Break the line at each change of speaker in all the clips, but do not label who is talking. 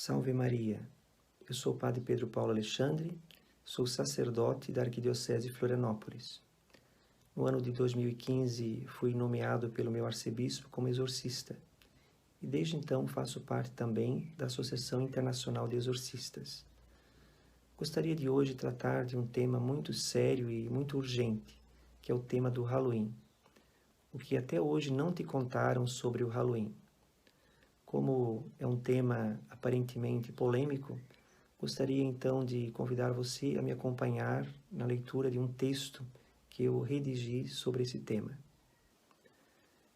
Salve Maria! Eu sou o Padre Pedro Paulo Alexandre, sou sacerdote da Arquidiocese de Florianópolis. No ano de 2015 fui nomeado pelo meu arcebispo como exorcista e desde então faço parte também da Associação Internacional de Exorcistas. Gostaria de hoje tratar de um tema muito sério e muito urgente, que é o tema do Halloween. O que até hoje não te contaram sobre o Halloween. Como é um tema aparentemente polêmico, gostaria então de convidar você a me acompanhar na leitura de um texto que eu redigi sobre esse tema.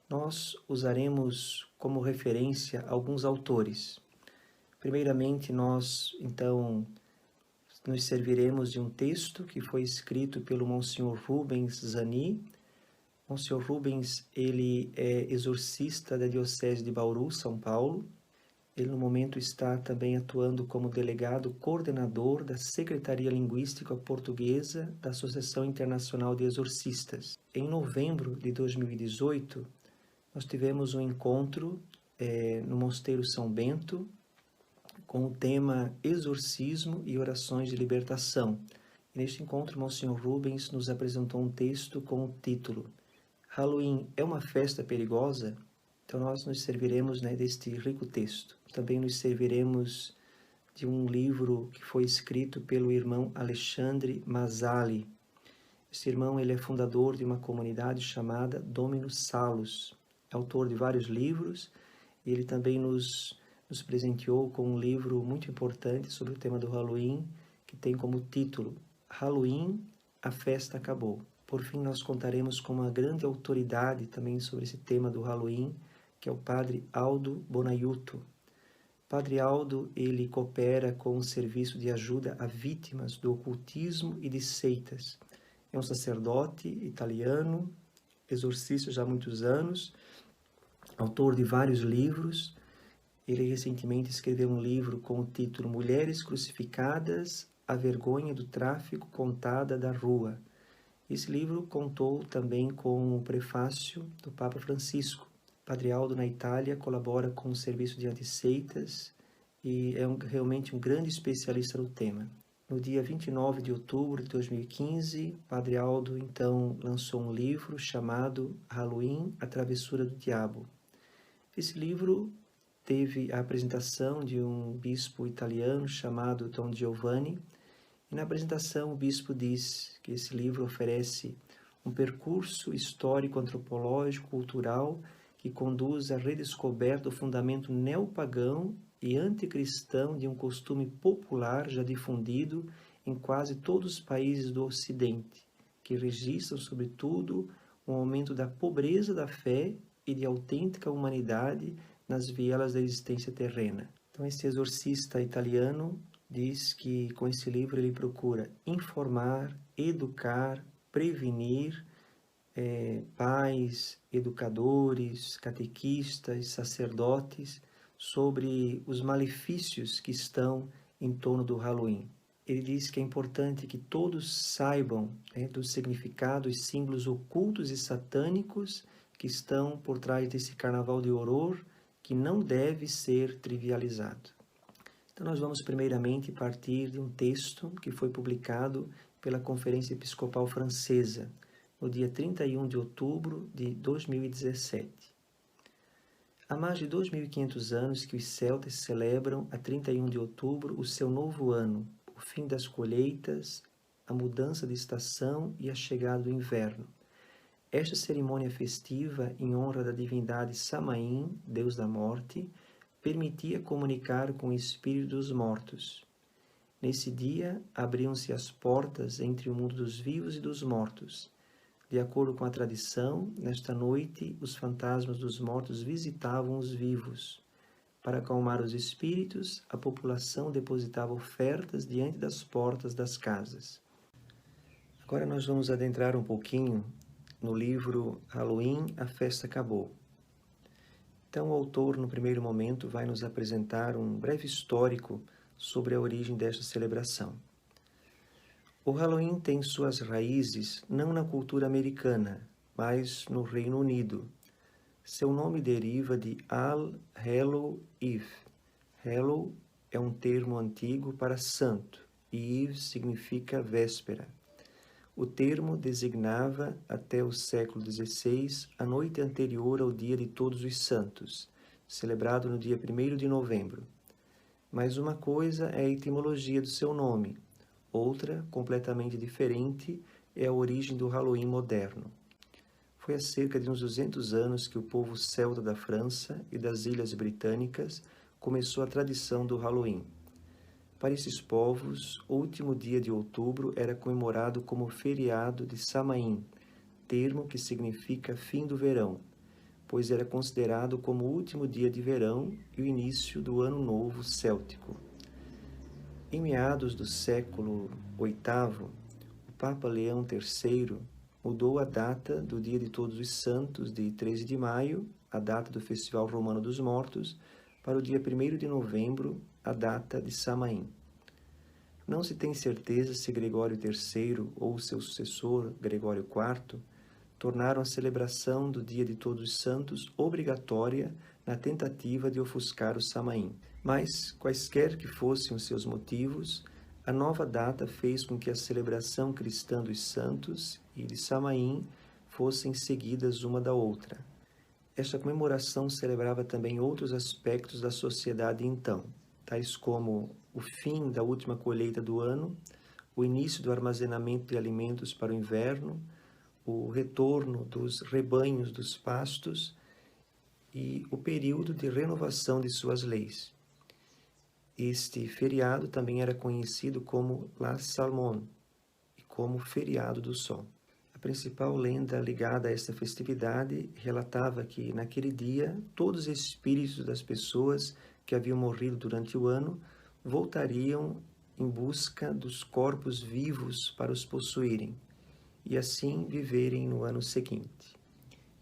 Nós usaremos como referência alguns autores. Primeiramente, nós então nos serviremos de um texto que foi escrito pelo Monsenhor Rubens Zani. Monsenhor Rubens, ele é exorcista da Diocese de Bauru, São Paulo. Ele, no momento, está também atuando como delegado coordenador da Secretaria Linguística Portuguesa da Associação Internacional de Exorcistas. Em novembro de 2018, nós tivemos um encontro no Mosteiro São Bento com o tema Exorcismo e Orações de Libertação. E neste encontro, Monsenhor Rubens nos apresentou um texto com o título Halloween é uma festa perigosa? Então nós nos serviremos deste rico texto. Também nos serviremos de um livro que foi escrito pelo irmão Alexandre Mazzali. Este irmão ele é fundador de uma comunidade chamada Dominus Salus. É autor de vários livros e ele também nos presenteou com um livro muito importante sobre o tema do Halloween, que tem como título Halloween, a festa acabou. Por fim, nós contaremos com uma grande autoridade também sobre esse tema do Halloween, que é o Padre Aldo Bonaiuto. Padre Aldo, ele coopera com o serviço de ajuda a vítimas do ocultismo e de seitas. É um sacerdote italiano, exorcista já há muitos anos, autor de vários livros. Ele recentemente escreveu um livro com o título Mulheres Crucificadas, a vergonha do tráfico contada da rua. Esse livro contou também com o prefácio do Papa Francisco. Padre Aldo, na Itália, colabora com o serviço de antisseitas e é realmente um grande especialista no tema. No dia 29 de outubro de 2015, Padre Aldo, então, lançou um livro chamado Halloween, a Travessura do Diabo. Esse livro teve a apresentação de um bispo italiano chamado Don Giovanni, e na apresentação o bispo diz que esse livro oferece um percurso histórico, antropológico, cultural que conduz à redescoberta do fundamento neopagão e anticristão de um costume popular já difundido em quase todos os países do Ocidente, que registram, sobretudo, um aumento da pobreza da fé e de autêntica humanidade nas vielas da existência terrena. Então, esse exorcista italiano diz que com esse livro ele procura informar, educar, prevenir pais, educadores, catequistas, sacerdotes sobre os malefícios que estão em torno do Halloween. Ele diz que é importante que todos saibam dos significados, símbolos ocultos e satânicos que estão por trás desse carnaval de horror que não deve ser trivializado. Então nós vamos primeiramente partir de um texto que foi publicado pela Conferência Episcopal Francesa, no dia 31 de outubro de 2017. Há mais de 2.500 anos que os celtas celebram a 31 de outubro o seu novo ano, o fim das colheitas, a mudança de estação e a chegada do inverno. Esta cerimônia festiva, em honra da divindade Samaim, deus da morte, permitia comunicar com o espírito dos mortos. Nesse dia, abriam-se as portas entre o mundo dos vivos e dos mortos. De acordo com a tradição, nesta noite, os fantasmas dos mortos visitavam os vivos. Para acalmar os espíritos, a população depositava ofertas diante das portas das casas. Agora nós vamos adentrar um pouquinho no livro Halloween, a festa acabou. Então, o autor, no primeiro momento, vai nos apresentar um breve histórico sobre a origem desta celebração. O Halloween tem suas raízes não na cultura americana, mas no Reino Unido. Seu nome deriva de All Hallow Eve. Hallow é um termo antigo para santo, e Yves significa véspera. O termo designava, até o século XVI, a noite anterior ao dia de Todos os Santos, celebrado no dia 1º de novembro. Mas uma coisa é a etimologia do seu nome, outra, completamente diferente, é a origem do Halloween moderno. Foi há cerca de uns 200 anos que o povo celta da França e das Ilhas Britânicas começou a tradição do Halloween. Para esses povos, o último dia de outubro era comemorado como feriado de Samain, termo que significa fim do verão, pois era considerado como o último dia de verão e o início do Ano Novo Céltico. Em meados do século VIII, o Papa Leão III mudou a data do Dia de Todos os Santos, de 13 de maio, a data do Festival Romano dos Mortos, para o dia 1º de novembro, a data de Samain. Não se tem certeza se Gregório III ou seu sucessor, Gregório IV, tornaram a celebração do Dia de Todos os Santos obrigatória na tentativa de ofuscar o Samain. Mas, quaisquer que fossem os seus motivos, a nova data fez com que a celebração cristã dos santos e de Samain fossem seguidas uma da outra. Esta comemoração celebrava também outros aspectos da sociedade então, tais como o fim da última colheita do ano, o início do armazenamento de alimentos para o inverno, o retorno dos rebanhos dos pastos e o período de renovação de suas leis. Este feriado também era conhecido como La Salmon e como feriado do sol. A principal lenda ligada a esta festividade relatava que, naquele dia, todos os espíritos das pessoas que haviam morrido durante o ano voltariam em busca dos corpos vivos para os possuírem e assim viverem no ano seguinte.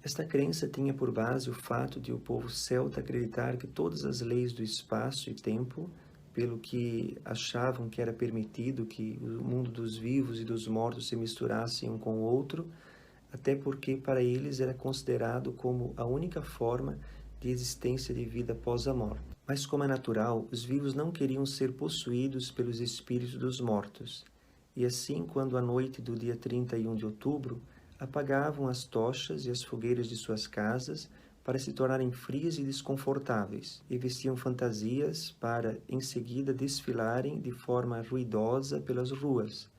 Esta crença tinha por base o fato de o povo celta acreditar que todas as leis do espaço e tempo, pelo que achavam que era permitido que o mundo dos vivos e dos mortos se misturassem um com o outro, até porque para eles era considerado como a única forma de existência de vida após a morte. Mas como é natural, os vivos não queriam ser possuídos pelos espíritos dos mortos, e assim, quando à noite do dia 31 de outubro, apagavam as tochas e as fogueiras de suas casas para se tornarem frias e desconfortáveis, e vestiam fantasias para, em seguida, desfilarem de forma ruidosa pelas ruas,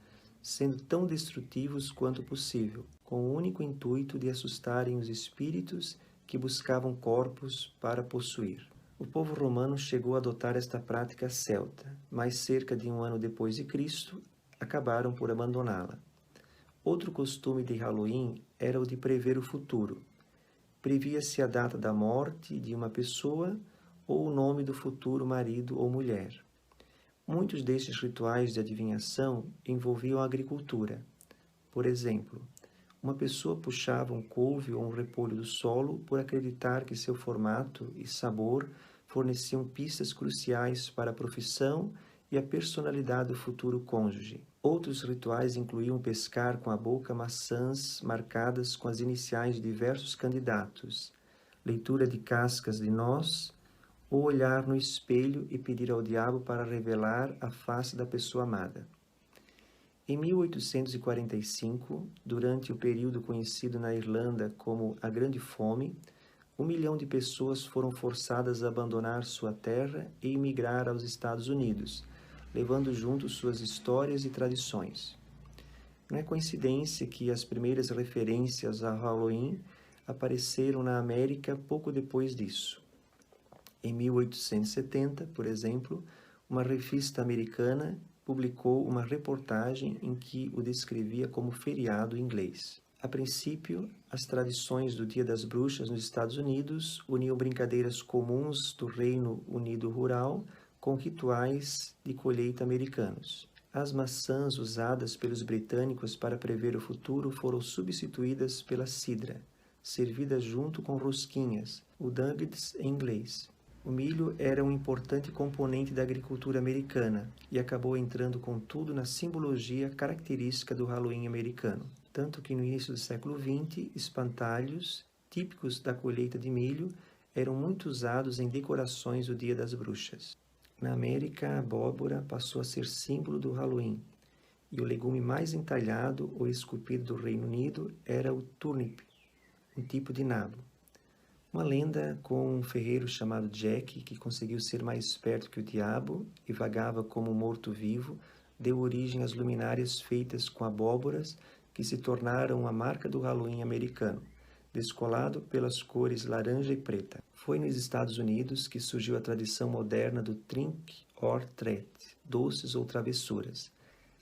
sendo tão destrutivos quanto possível, com o único intuito de assustarem os espíritos que buscavam corpos para possuir. O povo romano chegou a adotar esta prática celta, mas cerca de um ano depois de Cristo, acabaram por abandoná-la. Outro costume de Halloween era o de prever o futuro. Previa-se a data da morte de uma pessoa ou o nome do futuro marido ou mulher. Muitos destes rituais de adivinhação envolviam a agricultura. Por exemplo, uma pessoa puxava um couve ou um repolho do solo por acreditar que seu formato e sabor forneciam pistas cruciais para a profissão e a personalidade do futuro cônjuge. Outros rituais incluíam pescar com a boca maçãs marcadas com as iniciais de diversos candidatos, leitura de cascas de noz, ou olhar no espelho e pedir ao diabo para revelar a face da pessoa amada. Em 1845, durante o período conhecido na Irlanda como a Grande Fome, 1 milhão de pessoas foram forçadas a abandonar sua terra e emigrar aos Estados Unidos, levando junto suas histórias e tradições. Não é coincidência que as primeiras referências a Halloween apareceram na América pouco depois disso. Em 1870, por exemplo, uma revista americana publicou uma reportagem em que o descrevia como feriado inglês. A princípio, as tradições do Dia das Bruxas nos Estados Unidos uniam brincadeiras comuns do Reino Unido rural com rituais de colheita americanos. As maçãs usadas pelos britânicos para prever o futuro foram substituídas pela cidra, servida junto com rosquinhas, o nuggets em inglês. O milho era um importante componente da agricultura americana e acabou entrando com tudo na simbologia característica do Halloween americano. Tanto que no início do século XX, espantalhos, típicos da colheita de milho, eram muito usados em decorações do Dia das Bruxas. Na América, a abóbora passou a ser símbolo do Halloween, e o legume mais entalhado ou esculpido do Reino Unido era o turnip, um tipo de nabo. Uma lenda com um ferreiro chamado Jack, que conseguiu ser mais esperto que o diabo e vagava como um morto-vivo, deu origem às luminárias feitas com abóboras que se tornaram a marca do Halloween americano, descolado pelas cores laranja e preta. Foi nos Estados Unidos que surgiu a tradição moderna do Trick or Treat, doces ou travessuras.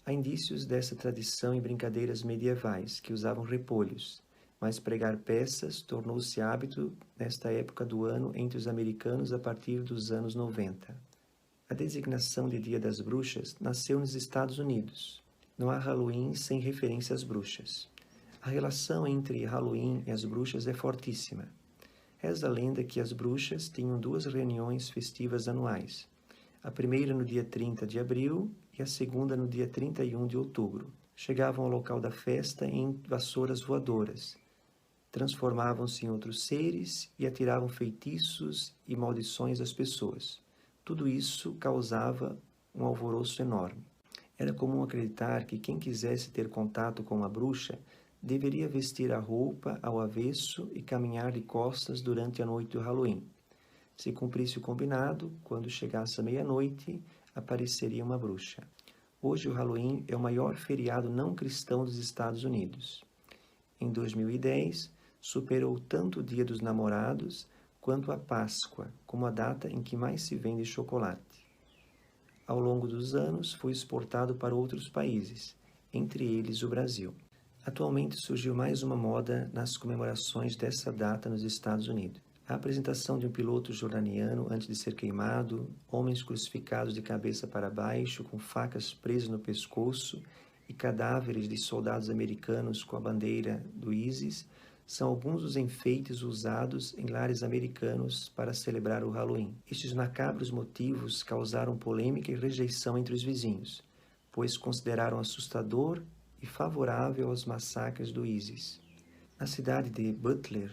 Há indícios dessa tradição em brincadeiras medievais, que usavam repolhos, mas pregar peças tornou-se hábito nesta época do ano entre os americanos a partir dos anos 90. A designação de Dia das Bruxas nasceu nos Estados Unidos. Não há Halloween sem referência às bruxas. A relação entre Halloween e as bruxas é fortíssima. Reza a lenda que as bruxas tinham duas reuniões festivas anuais, a primeira no dia 30 de abril e a segunda no dia 31 de outubro. Chegavam ao local da festa em vassouras voadoras, transformavam-se em outros seres e atiravam feitiços e maldições às pessoas. Tudo isso causava um alvoroço enorme. Era comum acreditar que quem quisesse ter contato com uma bruxa deveria vestir a roupa ao avesso e caminhar de costas durante a noite do Halloween. Se cumprisse o combinado, quando chegasse a meia-noite, apareceria uma bruxa. Hoje o Halloween é o maior feriado não cristão dos Estados Unidos. Em 2010, superou tanto o Dia dos Namorados quanto a Páscoa, como a data em que mais se vende chocolate. Ao longo dos anos, foi exportado para outros países, entre eles o Brasil. Atualmente surgiu mais uma moda nas comemorações dessa data nos Estados Unidos. A apresentação de um piloto jordaniano antes de ser queimado, homens crucificados de cabeça para baixo, com facas presas no pescoço e cadáveres de soldados americanos com a bandeira do ISIS são alguns dos enfeites usados em lares americanos para celebrar o Halloween. Estes macabros motivos causaram polêmica e rejeição entre os vizinhos, pois consideraram assustador e favorável aos massacres do ISIS. Na cidade de Butler,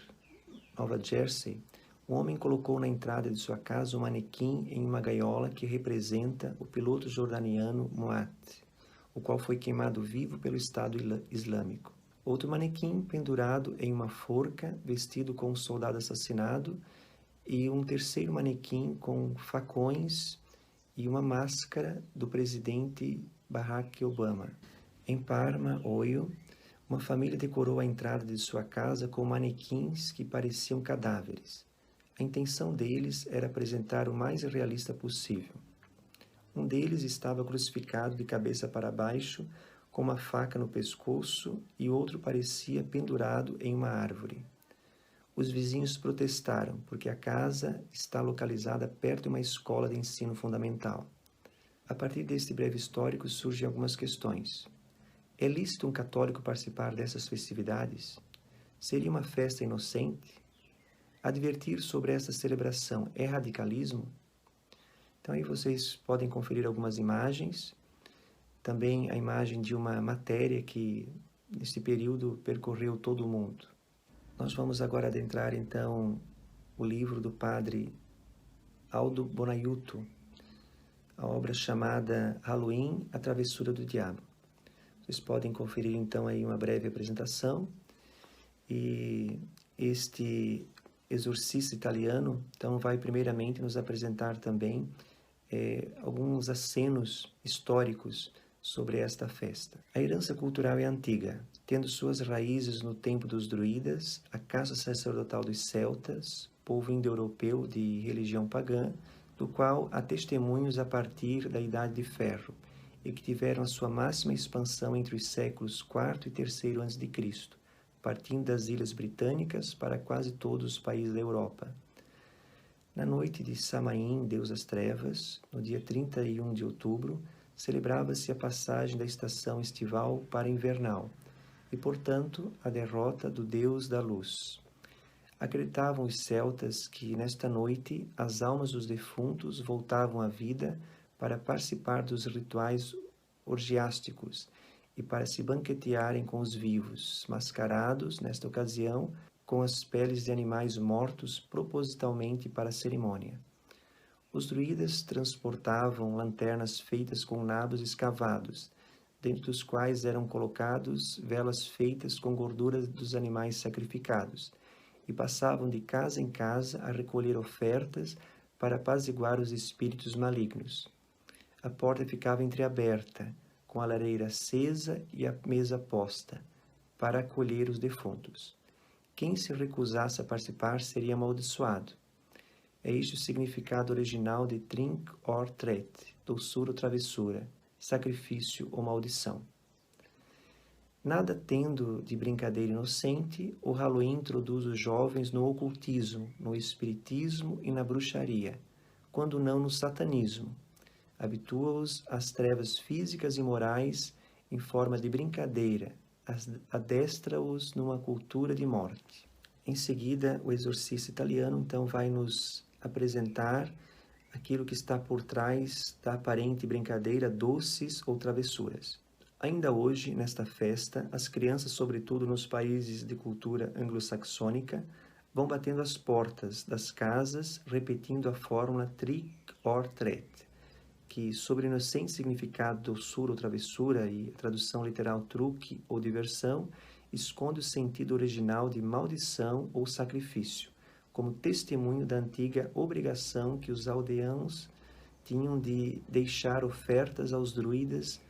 Nova Jersey, um homem colocou na entrada de sua casa um manequim em uma gaiola que representa o piloto jordaniano Muat, o qual foi queimado vivo pelo Estado Islâmico. Outro manequim pendurado em uma forca, vestido com um soldado assassinado, e um terceiro manequim com facões e uma máscara do presidente Barack Obama. Em Parma, Ohio, uma família decorou a entrada de sua casa com manequins que pareciam cadáveres. A intenção deles era apresentar o mais realista possível. Um deles estava crucificado de cabeça para baixo, com uma faca no pescoço, e outro parecia pendurado em uma árvore. Os vizinhos protestaram, porque a casa está localizada perto de uma escola de ensino fundamental. A partir deste breve histórico surgem algumas questões. É lícito um católico participar dessas festividades? Seria uma festa inocente? Advertir sobre essa celebração é radicalismo? Então aí vocês podem conferir algumas imagens, também a imagem de uma matéria que nesse período percorreu todo o mundo. Nós vamos agora adentrar então o livro do padre Aldo Bonaiuto, a obra chamada Halloween, a Travessura do Diabo. Vocês podem conferir então aí uma breve apresentação, e este exorcista italiano então vai primeiramente nos apresentar também alguns acenos históricos sobre esta festa. A herança cultural é antiga, tendo suas raízes no tempo dos druidas, a caça sacerdotal dos celtas, povo indo-europeu de religião pagã, do qual há testemunhos a partir da Idade de Ferro, e que tiveram a sua máxima expansão entre os séculos IV e III a.C., partindo das Ilhas Britânicas para quase todos os países da Europa. Na noite de Samaim, Deus das Trevas, no dia 31 de outubro, celebrava-se a passagem da estação estival para a invernal e, portanto, a derrota do Deus da Luz. Acreditavam os celtas que, nesta noite, as almas dos defuntos voltavam à vida para participar dos rituais orgiásticos e para se banquetearem com os vivos, mascarados, nesta ocasião, com as peles de animais mortos propositalmente para a cerimônia. Os druidas transportavam lanternas feitas com nabos escavados, dentro dos quais eram colocados velas feitas com gordura dos animais sacrificados, e passavam de casa em casa a recolher ofertas para apaziguar os espíritos malignos. A porta ficava entreaberta, com a lareira acesa e a mesa posta, para acolher os defuntos. Quem se recusasse a participar seria amaldiçoado. É este o significado original de Trink or Tret, doçura ou travessura, sacrifício ou maldição. Nada tendo de brincadeira inocente, o Halloween introduz os jovens no ocultismo, no espiritismo e na bruxaria, quando não no satanismo. Habitua-os às trevas físicas e morais em forma de brincadeira, adestra-os numa cultura de morte. Em seguida, o exorcista italiano então vai nos apresentar aquilo que está por trás da aparente brincadeira, doces ou travessuras. Ainda hoje, nesta festa, as crianças, sobretudo nos países de cultura anglo-saxônica, vão batendo as portas das casas, repetindo a fórmula trick or treat, que, sob o inocente significado doçura ou travessura e a tradução literal truque ou diversão, esconde o sentido original de maldição ou sacrifício, como testemunho da antiga obrigação que os aldeãos tinham de deixar ofertas aos druidas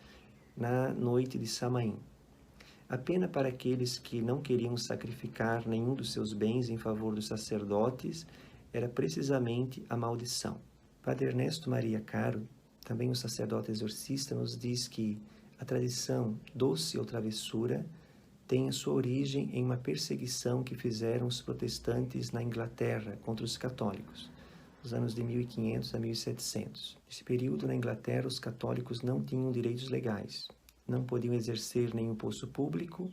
na noite de Samaim. A pena para aqueles que não queriam sacrificar nenhum dos seus bens em favor dos sacerdotes era precisamente a maldição. Padre Ernesto Maria Caro, também um sacerdote exorcista, nos diz que a tradição doce ou travessura tem a sua origem em uma perseguição que fizeram os protestantes na Inglaterra contra os católicos, nos anos de 1500 a 1700. Nesse período, na Inglaterra, os católicos não tinham direitos legais, não podiam exercer nenhum posto público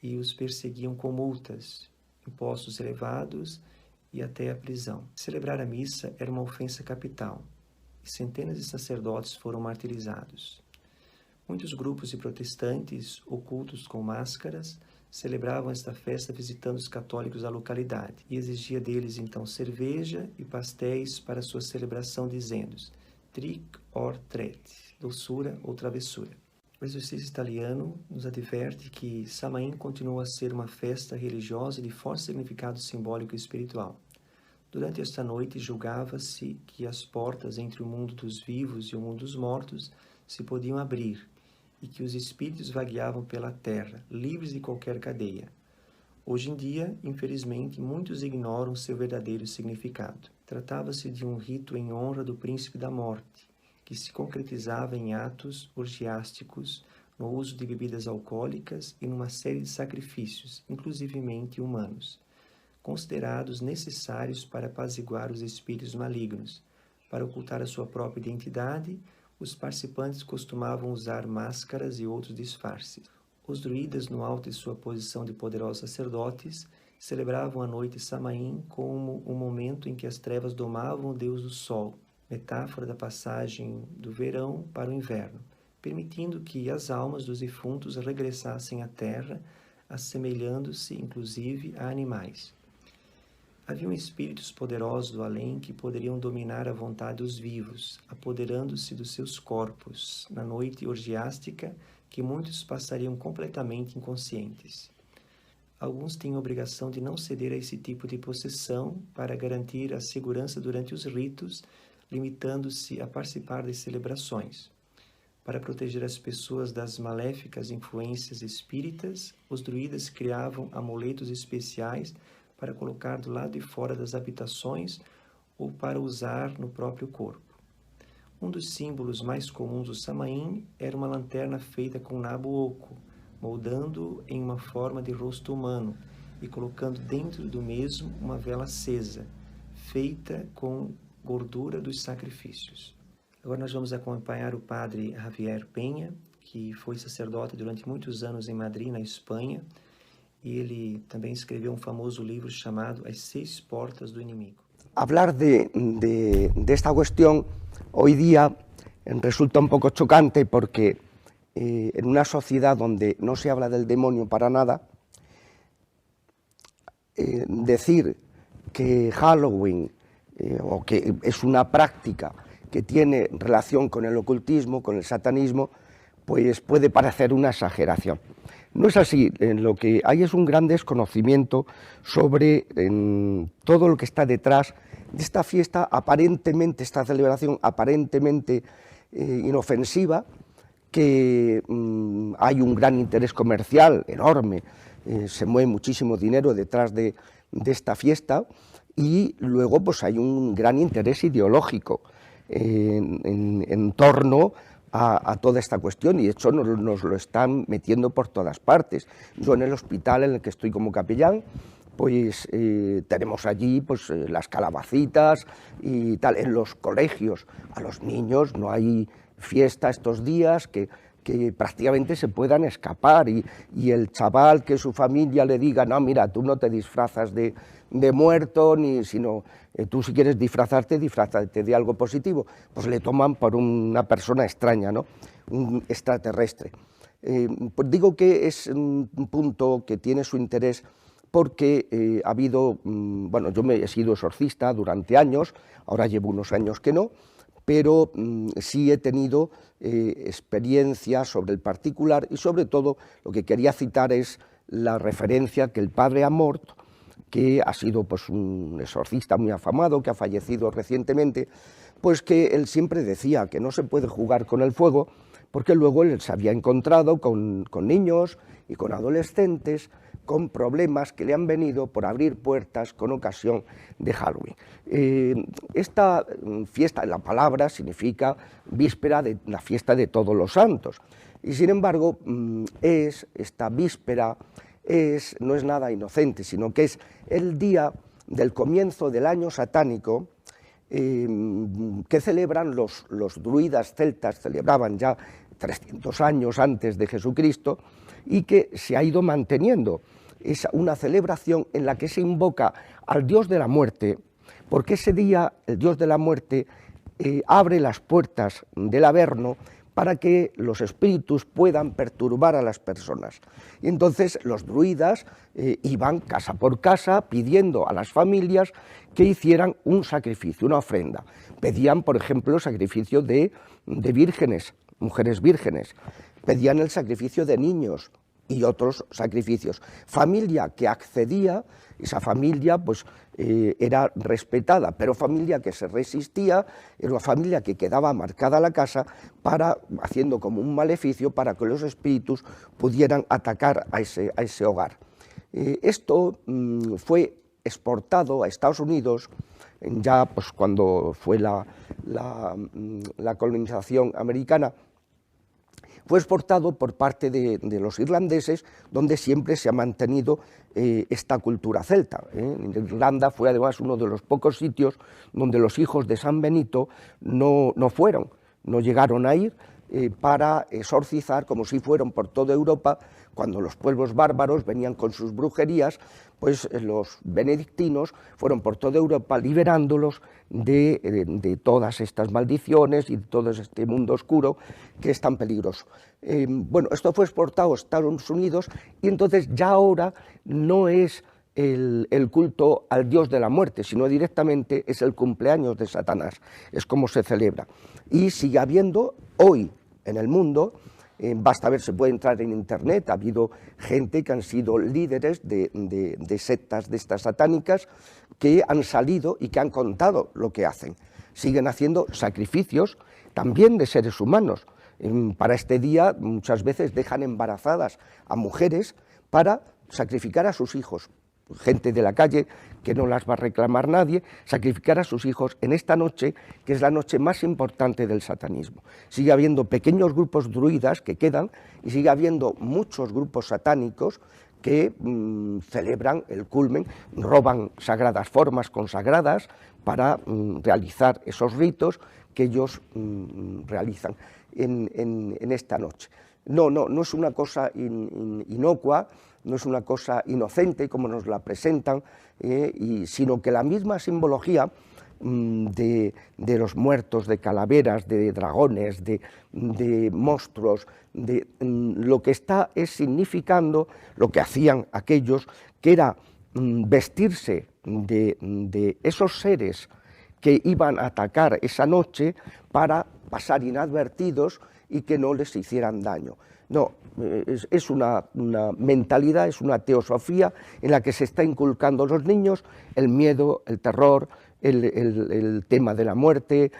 e os perseguiam com multas, impostos elevados e até a prisão. Celebrar a missa era uma ofensa capital e centenas de sacerdotes foram martirizados. Muitos grupos de protestantes, ocultos com máscaras, celebravam esta festa visitando os católicos da localidade e exigia deles então cerveja e pastéis para sua celebração, dizendo trick or treat, doçura ou travessura. O exorcista italiano nos adverte que Samaim continua a ser uma festa religiosa de forte significado simbólico e espiritual. Durante esta noite julgava-se que as portas entre o mundo dos vivos e o mundo dos mortos se podiam abrir e que os espíritos vagueavam pela terra, livres de qualquer cadeia. Hoje em dia, infelizmente, muitos ignoram seu verdadeiro significado. Tratava-se de um rito em honra do príncipe da morte, que se concretizava em atos orgiásticos, no uso de bebidas alcoólicas e numa série de sacrifícios, inclusivemente humanos, considerados necessários para apaziguar os espíritos malignos. Para ocultar a sua própria identidade, os participantes costumavam usar máscaras e outros disfarces. Os druidas, no alto de sua posição de poderosos sacerdotes, celebravam a noite Samaim como um momento em que as trevas domavam o deus do sol, metáfora da passagem do verão para o inverno, permitindo que as almas dos defuntos regressassem à terra, assemelhando-se inclusive a animais. Haviam espíritos poderosos do além que poderiam dominar a vontade dos vivos, apoderando-se dos seus corpos, na noite orgiástica que muitos passariam completamente inconscientes. Alguns tinham a obrigação de não ceder a esse tipo de possessão para garantir a segurança durante os ritos, limitando-se a participar de celebrações. Para proteger as pessoas das maléficas influências espíritas, os druidas criavam amuletos especiais para colocar do lado de fora das habitações ou para usar no próprio corpo. Um dos símbolos mais comuns do Samaim era uma lanterna feita com nabo oco, moldando-o em uma forma de rosto humano e colocando dentro do mesmo uma vela acesa, feita com gordura dos sacrifícios. Agora nós vamos acompanhar o padre Javier Penha, que foi sacerdote durante muitos anos em Madrid, na Espanha, e ele também escreveu um famoso livro chamado As 6 Portas do Inimigo.
Hablar de esta cuestión hoy día resulta un poco chocante porque en una sociedad donde no se habla del demonio para nada, decir que Halloween o que es una práctica que tiene relación con el ocultismo, con el satanismo, pues puede parecer una exageración. No es así, lo que hay es un gran desconocimiento sobre todo lo que está detrás de esta fiesta aparentemente, esta celebración aparentemente inofensiva, que hay un gran interés comercial enorme, se mueve muchísimo dinero detrás de esta fiesta, y luego pues hay un gran interés ideológico en torno a toda esta cuestión, y de hecho nos lo están metiendo por todas partes. Yo en el hospital en el que estoy como capellán, pues tenemos allí pues las calabacitas y tal. En los colegios a los niños no hay fiesta estos días que prácticamente se puedan escapar, y el chaval, que su familia le diga, no, mira, tú no te disfrazas de muerto, sino tú, si quieres disfrazarte, disfrázate de algo positivo, pues le toman por una persona extraña, ¿no? Un extraterrestre. Pues digo que es un punto que tiene su interés porque ha habido, bueno, yo he sido exorcista durante años, ahora llevo unos años que no, pero sí he tenido experiencia sobre el particular, y sobre todo lo que quería citar es la referencia que el padre Amort, que ha sido pues un exorcista muy afamado, que ha fallecido recientemente, pues que él siempre decía que no se puede jugar con el fuego, porque luego él se había encontrado con niños y con adolescentes con problemas que le han venido por abrir puertas con ocasión de Halloween. Esta fiesta, la palabra significa víspera de la fiesta de Todos los Santos, y sin embargo esta víspera no es nada inocente, sino que es el día del comienzo del año satánico, que celebran los druidas celtas, celebraban ya 300 años antes de Jesucristo, y que se ha ido manteniendo. Es una celebración en la que se invoca al dios de la muerte, porque ese día el dios de la muerte abre las puertas del Averno para que los espíritus puedan perturbar a las personas. Y entonces los druidas iban casa por casa pidiendo a las familias que hicieran un sacrificio, una ofrenda. Pedían, por ejemplo, el sacrificio de vírgenes, mujeres vírgenes. Pedían el sacrificio de niños y otros sacrificios. Familia que accedía, esa familia pues era respetada, pero familia que se resistía era una familia que quedaba marcada a la casa, haciendo como un maleficio para que los espíritus pudieran atacar a ese hogar. Esto fue exportado a Estados Unidos ya pues cuando fue la colonización americana. Fue exportado por parte de los irlandeses, donde siempre se ha mantenido esta cultura celta. Irlanda fue además uno de los pocos sitios donde los hijos de San Benito no llegaron a ir para exorcizar, como si fueron por toda Europa. Cuando los pueblos bárbaros venían con sus brujerías, pues los benedictinos fueron por toda Europa liberándolos de todas estas maldiciones y de todo este mundo oscuro que es tan peligroso. Bueno, esto fue exportado a Estados Unidos, y entonces ya ahora no es el culto al dios de la muerte, sino directamente es el cumpleaños de Satanás, es como se celebra. Y sigue habiendo hoy en el mundo, basta ver, se puede entrar en internet, ha habido gente que han sido líderes de sectas de estas satánicas, que han salido y que han contado lo que hacen. Siguen haciendo sacrificios también de seres humanos. Para este día muchas veces dejan embarazadas a mujeres para sacrificar a sus hijos. Gente de la calle, que no las va a reclamar nadie, sacrificar a sus hijos en esta noche, que es la noche más importante del satanismo. Sigue habiendo pequeños grupos druidas que quedan, y sigue habiendo muchos grupos satánicos que celebran el culmen, roban sagradas formas consagradas para realizar esos ritos que ellos realizan en esta noche. No es una cosa inocua, no es una cosa inocente como nos la presentan, sino que la misma simbología de los muertos, de calaveras, de dragones, de monstruos, lo que está es significando lo que hacían aquellos, que era vestirse de esos seres que iban a atacar esa noche para pasar inadvertidos y que no les hicieran daño. No, es una mentalidad, es una teosofía en la que se está inculcando a los niños el miedo, el terror, el tema de la muerte,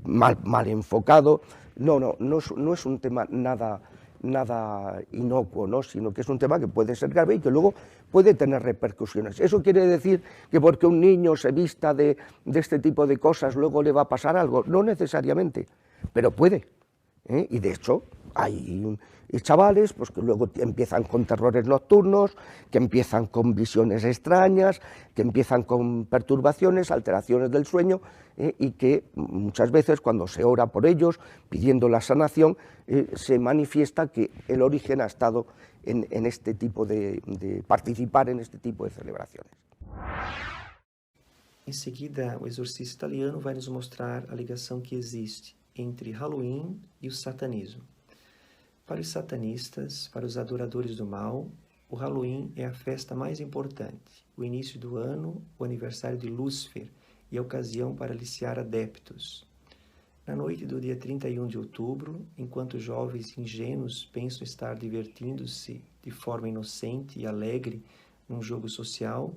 mal enfocado. No es un tema nada inocuo, ¿no? Sino que es un tema que puede ser grave y que luego puede tener repercusiones. ¿Eso quiere decir que porque un niño se vista de este tipo de cosas luego le va a pasar algo? No necesariamente, pero puede. Y de hecho hay chavales pues, que luego empiezan con terrores nocturnos, que empiezan con visiones extrañas, que empiezan con perturbaciones, alteraciones del sueño, y que muchas veces cuando se ora por ellos, pidiendo la sanación, se manifiesta que el origen ha estado en este tipo de participar en este tipo de celebraciones.
Em seguida, o exorcista italiano vai nos mostrar a ligação que existe entre Halloween e o satanismo. Para os satanistas, para os adoradores do mal, o Halloween é a festa mais importante, o início do ano, o aniversário de Lúcifer e a ocasião para aliciar adeptos. Na noite do dia 31 de outubro, enquanto jovens ingênuos pensam estar divertindo-se de forma inocente e alegre num jogo social,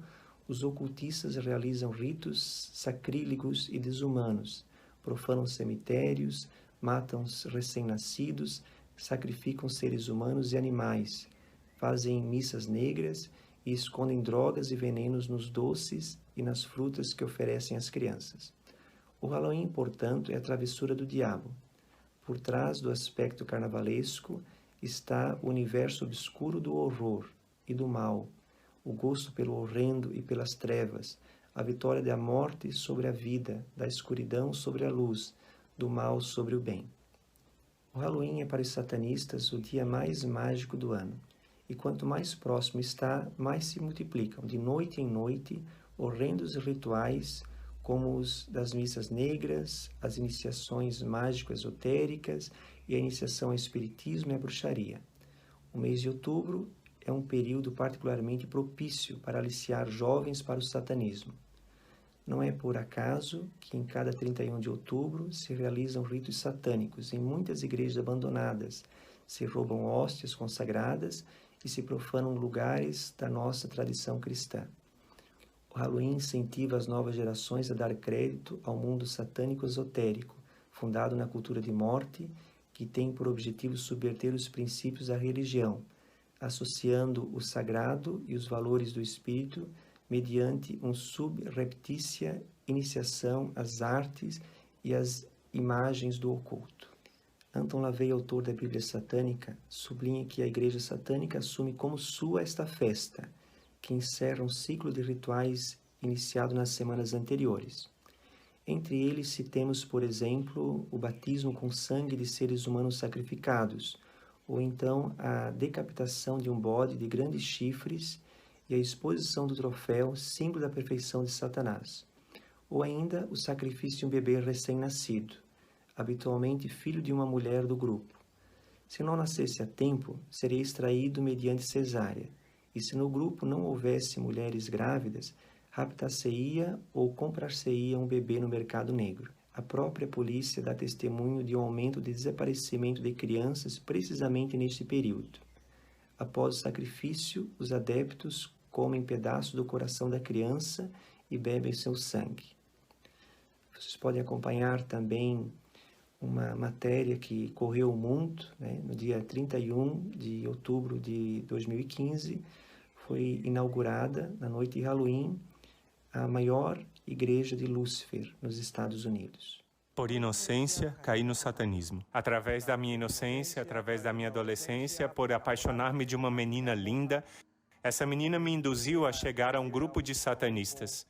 os ocultistas realizam ritos sacrílegos e desumanos, profanam cemitérios, matam recém-nascidos, sacrificam seres humanos e animais, fazem missas negras e escondem drogas e venenos nos doces e nas frutas que oferecem às crianças. O Halloween, portanto, é a travessura do diabo. Por trás do aspecto carnavalesco está o universo obscuro do horror e do mal, o gosto pelo horrendo e pelas trevas, a vitória da morte sobre a vida, da escuridão sobre a luz, do mal sobre o bem. O Halloween é para os satanistas o dia mais mágico do ano, e quanto mais próximo está, mais se multiplicam, de noite em noite, horrendos rituais como os das missas negras, as iniciações mágico-esotéricas e a iniciação ao espiritismo e à bruxaria. O mês de outubro é um período particularmente propício para aliciar jovens para o satanismo. Não é por acaso que em cada 31 de outubro se realizam ritos satânicos em muitas igrejas abandonadas, se roubam hóstias consagradas e se profanam lugares da nossa tradição cristã. O Halloween incentiva as novas gerações a dar crédito ao mundo satânico esotérico, fundado na cultura de morte, que tem por objetivo subverter os princípios da religião, associando o sagrado e os valores do espírito mediante subreptícia iniciação às artes e às imagens do oculto. Anton LaVey, autor da Bíblia Satânica, sublinha que a Igreja Satânica assume como sua esta festa, que encerra um ciclo de rituais iniciado nas semanas anteriores. Entre eles citemos, por exemplo, o batismo com sangue de seres humanos sacrificados, ou então a decapitação de um bode de grandes chifres e a exposição do troféu, símbolo da perfeição de Satanás, ou ainda o sacrifício de um bebê recém-nascido, habitualmente filho de uma mulher do grupo. Se não nascesse a tempo, seria extraído mediante cesárea, e se no grupo não houvesse mulheres grávidas, raptar-se-ia ou comprar-se-ia um bebê no mercado negro. A própria polícia dá testemunho de um aumento de desaparecimento de crianças precisamente neste período. Após o sacrifício, os adeptos comem pedaços do coração da criança e bebem seu sangue. Vocês podem acompanhar também uma matéria que correu o mundo, no dia 31 de outubro de 2015, foi inaugurada, na noite de Halloween, a maior igreja de Lúcifer nos Estados Unidos.
Por inocência, caí no satanismo. Através da minha inocência, através da minha adolescência, por apaixonar-me de uma menina linda, essa menina me induziu a chegar a um grupo de satanistas,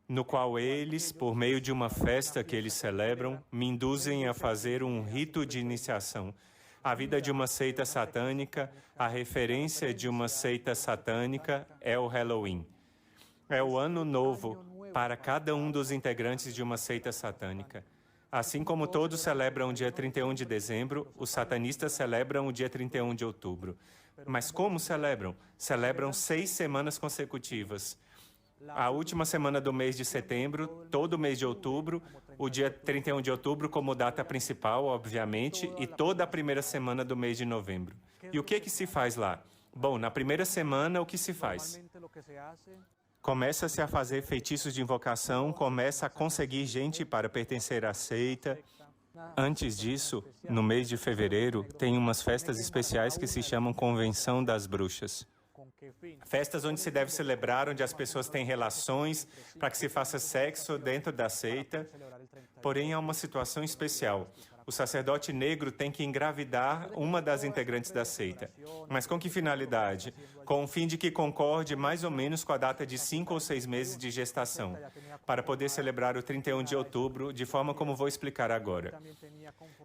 no qual eles, por meio de uma festa que eles celebram, me induzem a fazer um rito de iniciação. A vida de uma seita satânica, a referência de uma seita satânica é o Halloween. É o ano novo para cada um dos integrantes de uma seita satânica. Assim como todos celebram o dia 31 de dezembro, os satanistas celebram o dia 31 de outubro. Mas como celebram? Celebram 6 semanas consecutivas. a última semana do mês de setembro, todo o mês de outubro, o dia 31 de outubro como data principal, obviamente, e toda a primeira semana do mês de novembro. E o que se faz lá? Bom, na primeira semana, o que se faz? Começa-se a fazer feitiços de invocação, começa a conseguir gente para pertencer à seita. Antes disso, no mês de fevereiro, tem umas festas especiais que se chamam Convenção das Bruxas. Festas onde se deve celebrar, onde as pessoas têm relações para que se faça sexo dentro da seita. Porém, há uma situação especial. O sacerdote negro tem que engravidar uma das integrantes da seita. Mas com que finalidade? Com o fim de que concorde mais ou menos com a data de 5 ou 6 meses de gestação, para poder celebrar o 31 de outubro, de forma como vou explicar agora.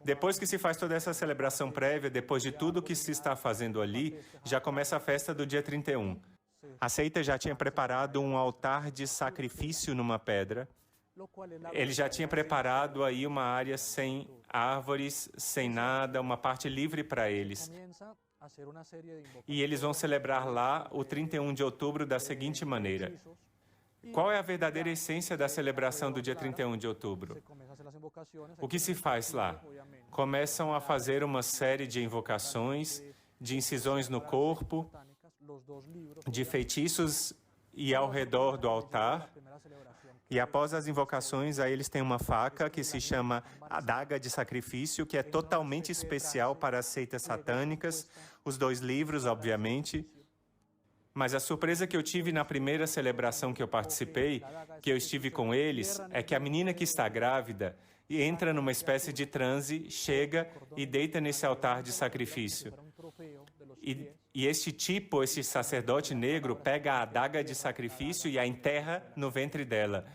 Depois que se faz toda essa celebração prévia, depois de tudo que se está fazendo ali, já começa a festa do dia 31. A seita já tinha preparado um altar de sacrifício numa pedra. Ele já tinha preparado aí uma área sem árvores, sem nada, uma parte livre para eles. E eles vão celebrar lá o 31 de outubro da seguinte maneira. Qual é a verdadeira essência da celebração do dia 31 de outubro? O que se faz lá? Começam a fazer uma série de invocações, de incisões no corpo, de feitiços e ao redor do altar. E após as invocações, aí eles têm uma faca que se chama adaga de sacrifício, que é totalmente especial para as seitas satânicas, os 2 livros, obviamente. Mas a surpresa que eu tive na primeira celebração que eu participei, que eu estive com eles, é que a menina que está grávida entra numa espécie de transe, chega e deita nesse altar de sacrifício. E esse sacerdote negro, pega a adaga de sacrifício e a enterra no ventre dela.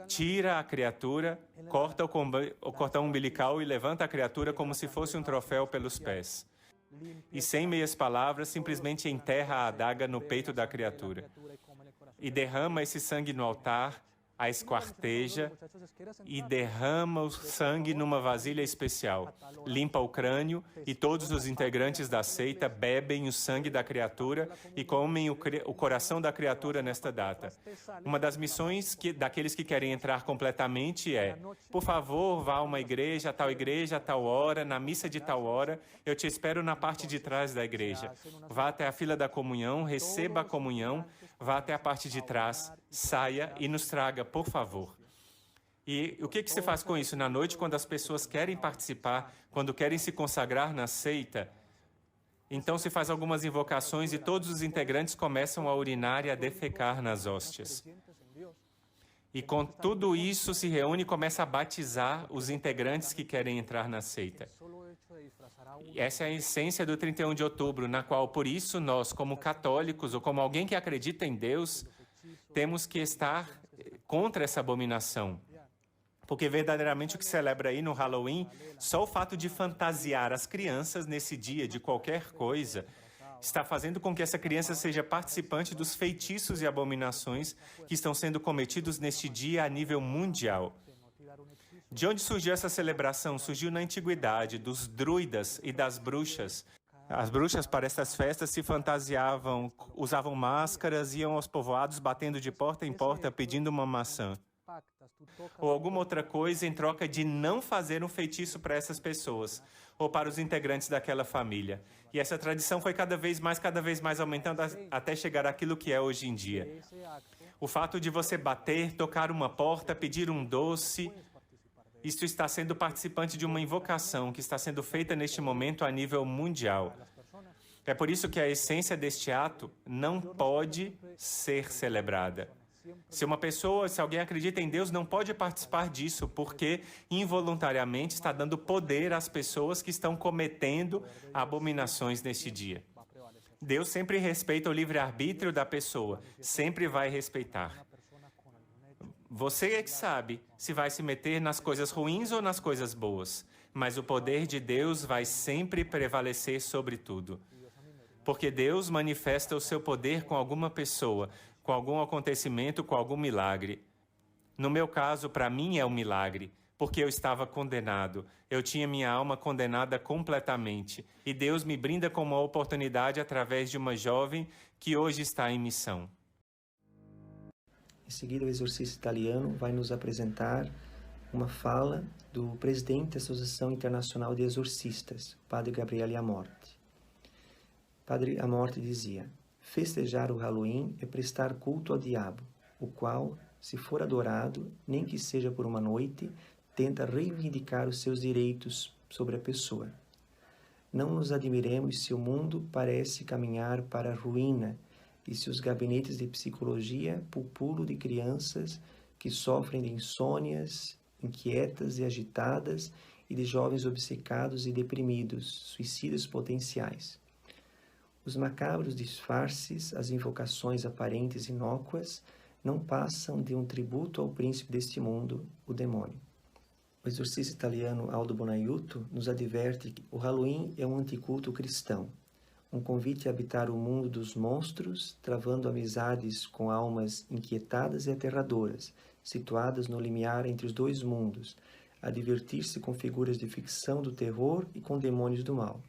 Tira a criatura, corta o cordão umbilical e levanta a criatura como se fosse um troféu pelos pés. E sem meias palavras, simplesmente enterra a adaga no peito da criatura. E derrama esse sangue no altar, a esquarteja e derrama o sangue numa vasilha especial. Limpa o crânio e todos os integrantes da seita bebem o sangue da criatura e comem o coração da criatura nesta data. Uma das missões daqueles que querem entrar completamente é: por favor, vá a uma igreja, a tal hora, na missa de tal hora, eu te espero na parte de trás da igreja. Vá até a fila da comunhão, receba a comunhão, vá até a parte de trás, saia e nos traga, por favor. E o que se faz com isso? Na noite, quando as pessoas querem participar, quando querem se consagrar na seita, então se faz algumas invocações e todos os integrantes começam a urinar e a defecar nas hóstias. E com tudo isso se reúne e começa a batizar os integrantes que querem entrar na seita. E essa é a essência do 31 de outubro, na qual, por isso, nós, como católicos ou como alguém que acredita em Deus, temos que estar contra essa abominação. Porque verdadeiramente o que celebra aí no Halloween, só o fato de fantasiar as crianças nesse dia de qualquer coisa, está fazendo com que essa criança seja participante dos feitiços e abominações que estão sendo cometidos neste dia a nível mundial. De onde surgiu essa celebração? Surgiu na antiguidade, dos druidas e das bruxas. As bruxas, para estas festas, se fantasiavam, usavam máscaras, iam aos povoados batendo de porta em porta pedindo uma maçã. Ou alguma outra coisa em troca de não fazer um feitiço para essas pessoas, ou para os integrantes daquela família. E essa tradição foi cada vez mais aumentando até chegar àquilo que é hoje em dia. O fato de você bater, tocar uma porta, pedir um doce, isto está sendo participante de uma invocação que está sendo feita neste momento a nível mundial. É por isso que a essência deste ato não pode ser celebrada. Se alguém acredita em Deus, não pode participar disso, porque involuntariamente está dando poder às pessoas que estão cometendo abominações neste dia. Deus sempre respeita o livre-arbítrio da pessoa, sempre vai respeitar. Você é que sabe se vai se meter nas coisas ruins ou nas coisas boas, mas o poder de Deus vai sempre prevalecer sobre tudo. Porque Deus manifesta o seu poder com alguma pessoa, com algum acontecimento, com algum milagre. No meu caso, para mim é um milagre, porque eu estava condenado. Eu tinha minha alma condenada completamente. E Deus me brinda com uma oportunidade através de uma jovem que hoje está em missão.
Em seguida, o exorcista italiano vai nos apresentar uma fala do presidente da Associação Internacional de Exorcistas, Padre Gabriele Amorti. Padre Amorti dizia: festejar o Halloween é prestar culto ao diabo, o qual, se for adorado, nem que seja por uma noite, tenta reivindicar os seus direitos sobre a pessoa. Não nos admiremos se o mundo parece caminhar para a ruína e se os gabinetes de psicologia pupulam de crianças que sofrem de insônias, inquietas e agitadas, e de jovens obcecados e deprimidos, suicidas potenciais. Os macabros disfarces, as invocações aparentes inócuas, não passam de um tributo ao príncipe deste mundo, o demônio. O exorcista italiano Aldo Bonaiuto nos adverte que o Halloween é um anticulto cristão, um convite a habitar o mundo dos monstros, travando amizades com almas inquietadas e aterradoras, situadas no limiar entre os dois mundos, a divertir-se com figuras de ficção do terror e com demônios do mal,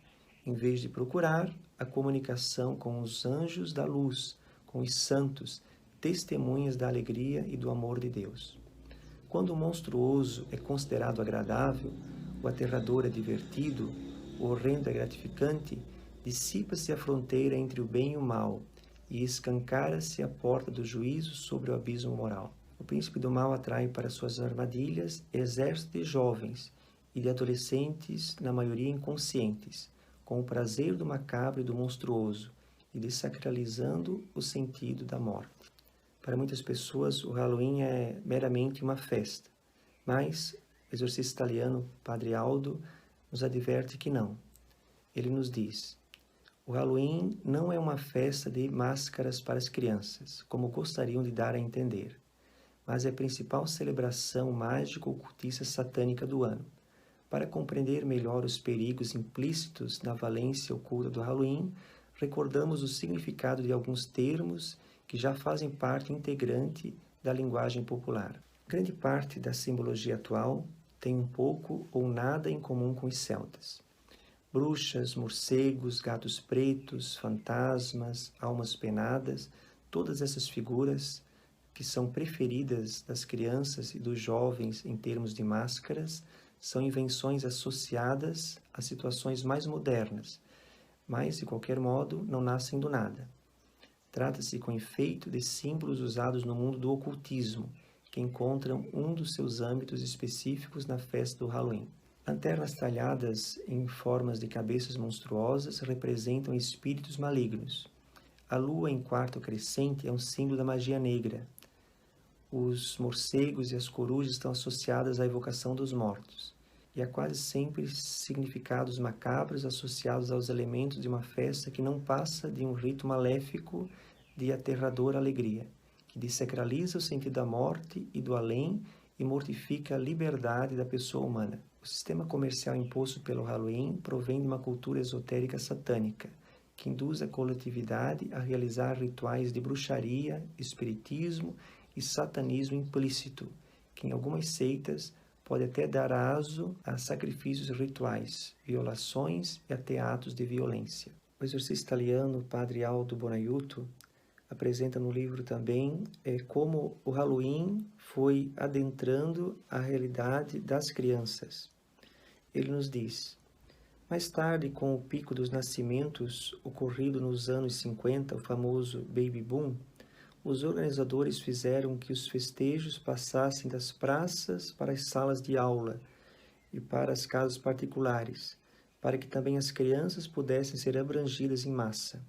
em vez de procurar a comunicação com os anjos da luz, com os santos, testemunhas da alegria e do amor de Deus. Quando o monstruoso é considerado agradável, o aterrador é divertido, o horrendo é gratificante, dissipa-se a fronteira entre o bem e o mal e escancara-se a porta do juízo sobre o abismo moral. O príncipe do mal atrai para suas armadilhas exércitos de jovens e de adolescentes, na maioria inconscientes, com o prazer do macabro e do monstruoso, e desacralizando o sentido da morte. Para muitas pessoas, o Halloween é meramente uma festa, mas o exorcista italiano, Padre Aldo, nos adverte que não. Ele nos diz: o Halloween não é uma festa de máscaras para as crianças, como gostariam de dar a entender, mas é a principal celebração mágico-ocultista satânica do ano. Para compreender melhor os perigos implícitos na valência oculta do Halloween, recordamos o significado de alguns termos que já fazem parte integrante da linguagem popular. Grande parte da simbologia atual tem um pouco ou nada em comum com os celtas. Bruxas, morcegos, gatos pretos, fantasmas, almas penadas, todas essas figuras que são preferidas das crianças e dos jovens em termos de máscaras, são invenções associadas a situações mais modernas, mas, de qualquer modo, não nascem do nada. Trata-se com efeito de símbolos usados no mundo do ocultismo, que encontram um dos seus âmbitos específicos na festa do Halloween. Lanternas talhadas em formas de cabeças monstruosas representam espíritos malignos. A lua em quarto crescente é um símbolo da magia negra. Os morcegos e as corujas estão associadas à evocação dos mortos. E há quase sempre significados macabros associados aos elementos de uma festa que não passa de um rito maléfico de aterradora alegria, que desacraliza o sentido da morte e do além e mortifica a liberdade da pessoa humana. O sistema comercial imposto pelo Halloween provém de uma cultura esotérica satânica, que induz a coletividade a realizar rituais de bruxaria, espiritismo e satanismo implícito, que em algumas seitas pode até dar aso a sacrifícios rituais, violações e até atos de violência. O exorcista italiano, Padre Aldo Bonaiuto, apresenta no livro também como o Halloween foi adentrando a realidade das crianças. Ele nos diz: mais tarde, com o pico dos nascimentos ocorrido nos anos 50, o famoso Baby Boom, os organizadores fizeram que os festejos passassem das praças para as salas de aula e para as casas particulares, para que também as crianças pudessem ser abrangidas em massa.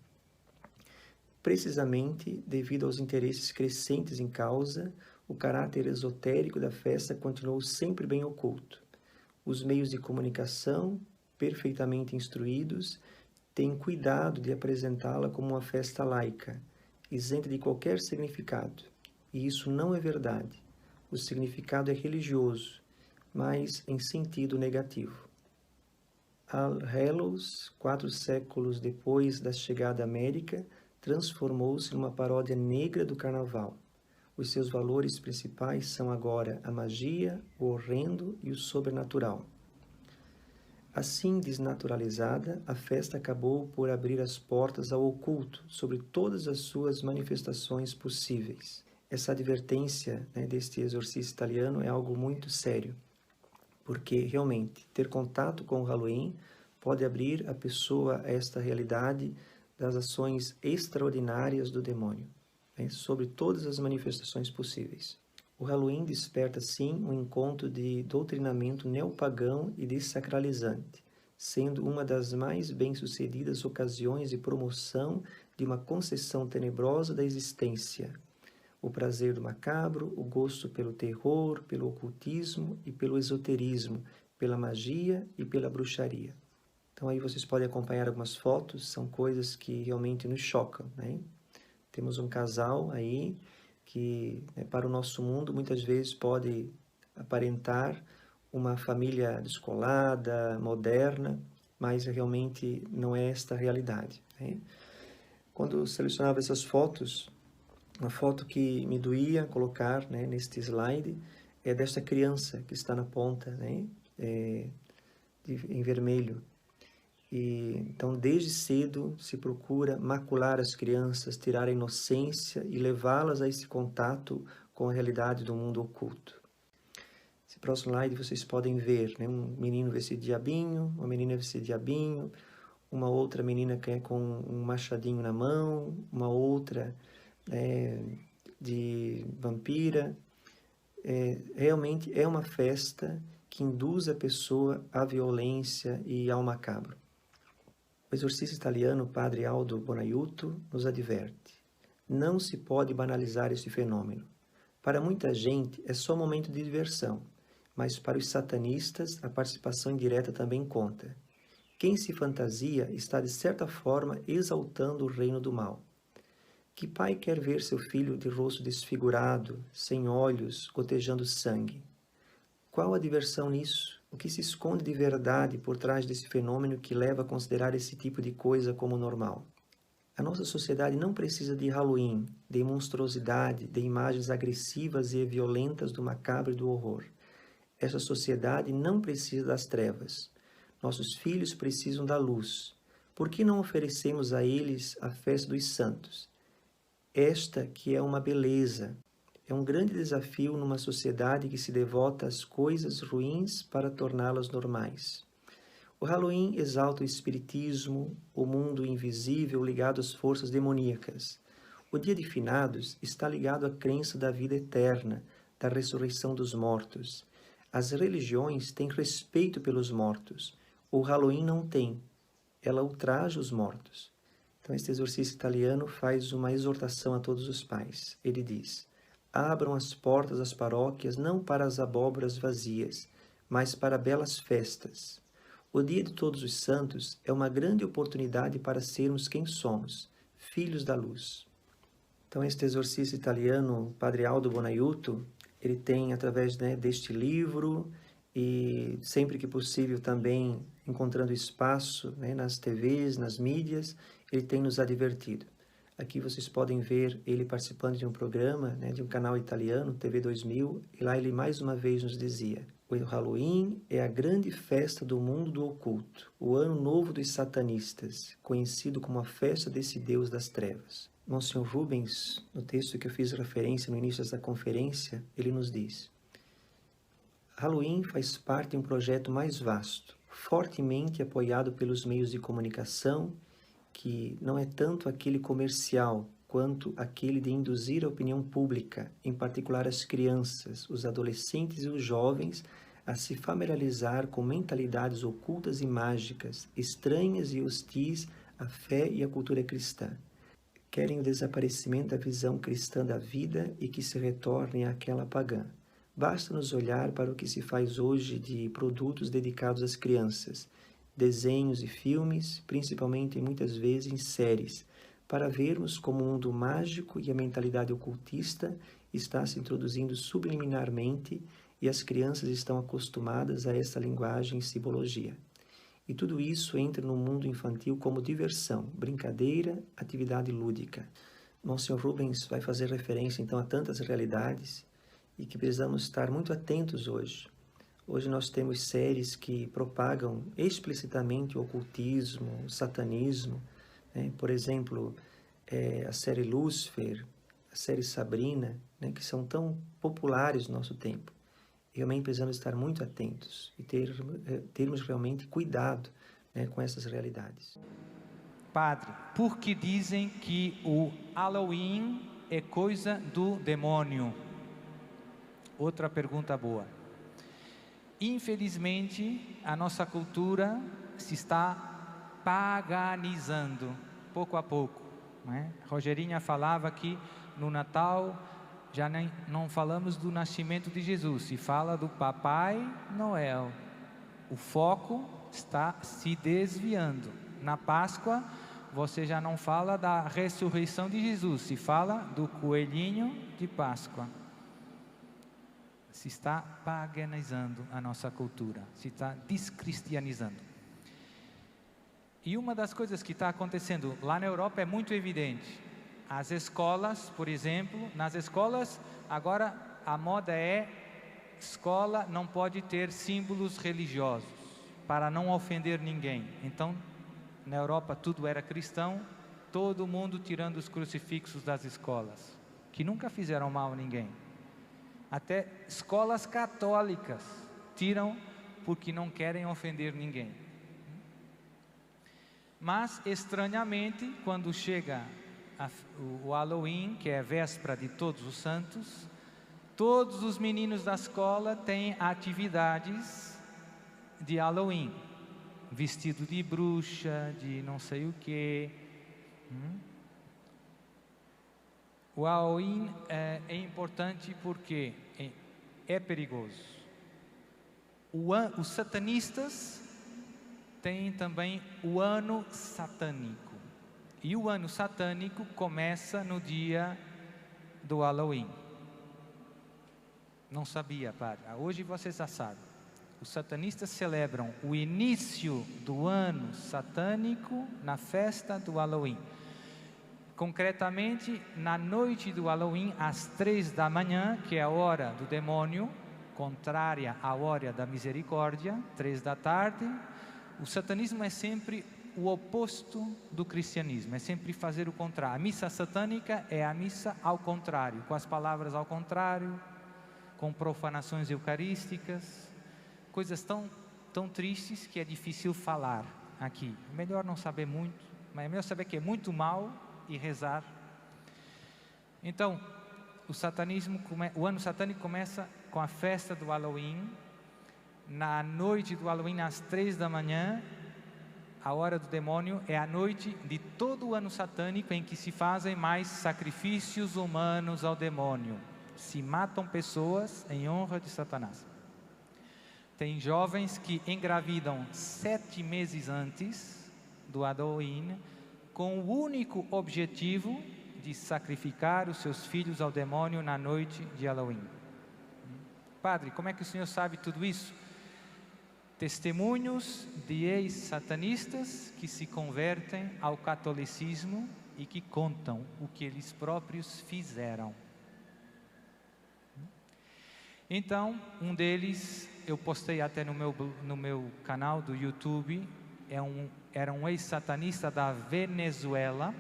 Precisamente devido aos interesses crescentes em causa, o caráter esotérico da festa continuou sempre bem oculto. Os meios de comunicação, perfeitamente instruídos, têm cuidado de apresentá-la como uma festa laica, isenta de qualquer significado. E isso não é verdade. O significado é religioso, mas em sentido negativo. All Hallows, 4 séculos depois da chegada à América, transformou-se numa paródia negra do carnaval. Os seus valores principais são agora a magia, o horrendo e o sobrenatural. Assim desnaturalizada, a festa acabou por abrir as portas ao oculto sobre todas as suas manifestações possíveis. essa advertência, né, deste exorcista italiano é algo muito sério, porque realmente ter contato com o Halloween pode abrir a pessoa a esta realidade das ações extraordinárias do demônio, né, sobre todas as manifestações possíveis. O Halloween desperta, sim, um encontro de doutrinamento neopagão e desacralizante, sendo uma das mais bem-sucedidas ocasiões de promoção de uma concepção tenebrosa da existência. O prazer do macabro, o gosto pelo terror, pelo ocultismo e pelo esoterismo, pela magia e pela bruxaria. Então aí vocês podem acompanhar algumas fotos, são coisas que realmente nos chocam, né? Temos um casal aí que, né, para o nosso mundo, muitas vezes pode aparentar uma família descolada, moderna, mas realmente não é esta a realidade, né? Quando eu selecionava essas fotos, uma foto que me doía colocar, né, neste slide é desta criança que está na ponta, né, em vermelho. E, então, desde cedo se procura macular as crianças, tirar a inocência e levá-las a esse contato com a realidade do mundo oculto. Esse próximo slide vocês podem ver, né, um menino vestido de diabinho, uma menina vestida de diabinho, uma outra menina que é com um machadinho na mão, uma outra de vampira. Realmente é uma festa que induz a pessoa à violência e ao macabro. O exorcista italiano, padre Aldo Bonaiuto, nos adverte: não se pode banalizar este fenômeno. Para muita gente é só momento de diversão, mas para os satanistas a participação indireta também conta. Quem se fantasia está de certa forma exaltando o reino do mal. Que pai quer ver seu filho de rosto desfigurado, sem olhos, gotejando sangue? Qual a diversão nisso? O que se esconde de verdade por trás desse fenômeno que leva a considerar esse tipo de coisa como normal? A nossa sociedade não precisa de Halloween, de monstruosidade, de imagens agressivas e violentas do macabro e do horror. Essa sociedade não precisa das trevas. Nossos filhos precisam da luz. Por que não oferecemos a eles a festa dos santos? Esta que é uma beleza. É um grande desafio numa sociedade que se devota às coisas ruins para torná-las normais. O Halloween exalta o espiritismo, o mundo invisível ligado às forças demoníacas. O dia de finados está ligado à crença da vida eterna, da ressurreição dos mortos. As religiões têm respeito pelos mortos. O Halloween não tem. Ela ultraja os mortos. Então, este exorcista italiano faz uma exortação a todos os pais. Ele diz: abram as portas das paróquias não para as abóboras vazias, mas para belas festas. O dia de Todos os Santos é uma grande oportunidade para sermos quem somos, filhos da luz. Então, este exorcista italiano, Padre Aldo Bonaiuto, ele tem, através, né, deste livro e sempre que possível também encontrando espaço, né, nas TVs, nas mídias, ele tem nos advertido. Aqui vocês podem ver ele participando de um programa, né, de um canal italiano, TV 2000, e lá ele mais uma vez nos dizia: o Halloween é a grande festa do mundo do oculto, o ano novo dos satanistas, conhecido como a festa desse Deus das trevas. Monsenhor Rubens, no texto que eu fiz referência no início dessa conferência, ele nos diz: Halloween faz parte de um projeto mais vasto, fortemente apoiado pelos meios de comunicação, que não é tanto aquele comercial quanto aquele de induzir a opinião pública, em particular as crianças, os adolescentes e os jovens, a se familiarizar com mentalidades ocultas e mágicas, estranhas e hostis à fé e à cultura cristã. Querem o desaparecimento da visão cristã da vida e que se retornem àquela pagã. Basta-nos olhar para o que se faz hoje de produtos dedicados às crianças, desenhos e filmes, principalmente e muitas vezes em séries, para vermos como o mundo mágico e a mentalidade ocultista está se introduzindo subliminarmente e as crianças estão acostumadas a essa linguagem e simbologia. E tudo isso entra no mundo infantil como diversão, brincadeira, atividade lúdica. Monsenhor Rubens vai fazer referência então a tantas realidades e que precisamos estar muito atentos hoje. Hoje nós temos séries que propagam explicitamente o ocultismo, o satanismo, né? Por exemplo, a série Lúcifer, a série Sabrina, né, que são tão populares no nosso tempo. Realmente precisamos estar muito atentos e termos realmente cuidado, né, com essas realidades.
Padre, por que dizem que o Halloween é coisa do demônio? Outra pergunta boa. Infelizmente, a nossa cultura se está paganizando, pouco a pouco, né? Rogerinha falava que no Natal já não falamos do nascimento de Jesus, se fala do Papai Noel. O foco está se desviando. Na Páscoa, você já não fala da ressurreição de Jesus, se fala do coelhinho de Páscoa. Se está paganizando a nossa cultura, se está descristianizando. E uma das coisas que está acontecendo lá na Europa é muito evidente. As escolas, por exemplo, nas escolas, agora a moda é: escola não pode ter símbolos religiosos, para não ofender ninguém. Então, na Europa tudo era cristão, todo mundo tirando os crucifixos das escolas, que nunca fizeram mal a ninguém. Até escolas católicas tiram porque não querem ofender ninguém. Mas, estranhamente, quando chega o Halloween, que é a véspera de Todos os Santos, todos os meninos da escola têm atividades de Halloween. Vestido de bruxa, de não sei o quê. O Halloween é importante porque é perigoso. Os satanistas têm também o ano satânico. E o ano satânico começa no dia do Halloween. Não sabia, padre. Hoje você já sabe. Os satanistas celebram o início do ano satânico na festa do Halloween. Concretamente, na noite do Halloween, às 3 da manhã, que é a hora do demônio, contrária à hora da misericórdia, 3 da tarde, o satanismo é sempre o oposto do cristianismo, é sempre fazer o contrário. A missa satânica é a missa ao contrário, com as palavras ao contrário, com profanações eucarísticas, coisas tão tristes que é difícil falar aqui. É melhor não saber muito, mas é melhor saber que é muito mal e rezar. Então, o ano satânico começa com a festa do Halloween. Na noite do Halloween, às 3 da manhã, a hora do demônio, é a noite de todo o ano satânico em que se fazem mais sacrifícios humanos ao demônio. Se matam pessoas em honra de Satanás. Tem jovens que engravidam 7 meses antes do Halloween, com o único objetivo de sacrificar os seus filhos ao demônio na noite de Halloween. Padre, como é que o senhor sabe tudo isso? Testemunhos de ex-satanistas que se convertem ao catolicismo e que contam o que eles próprios fizeram. Então, um deles, eu postei até no meu canal do YouTube, era um ex-satanista da Venezuela,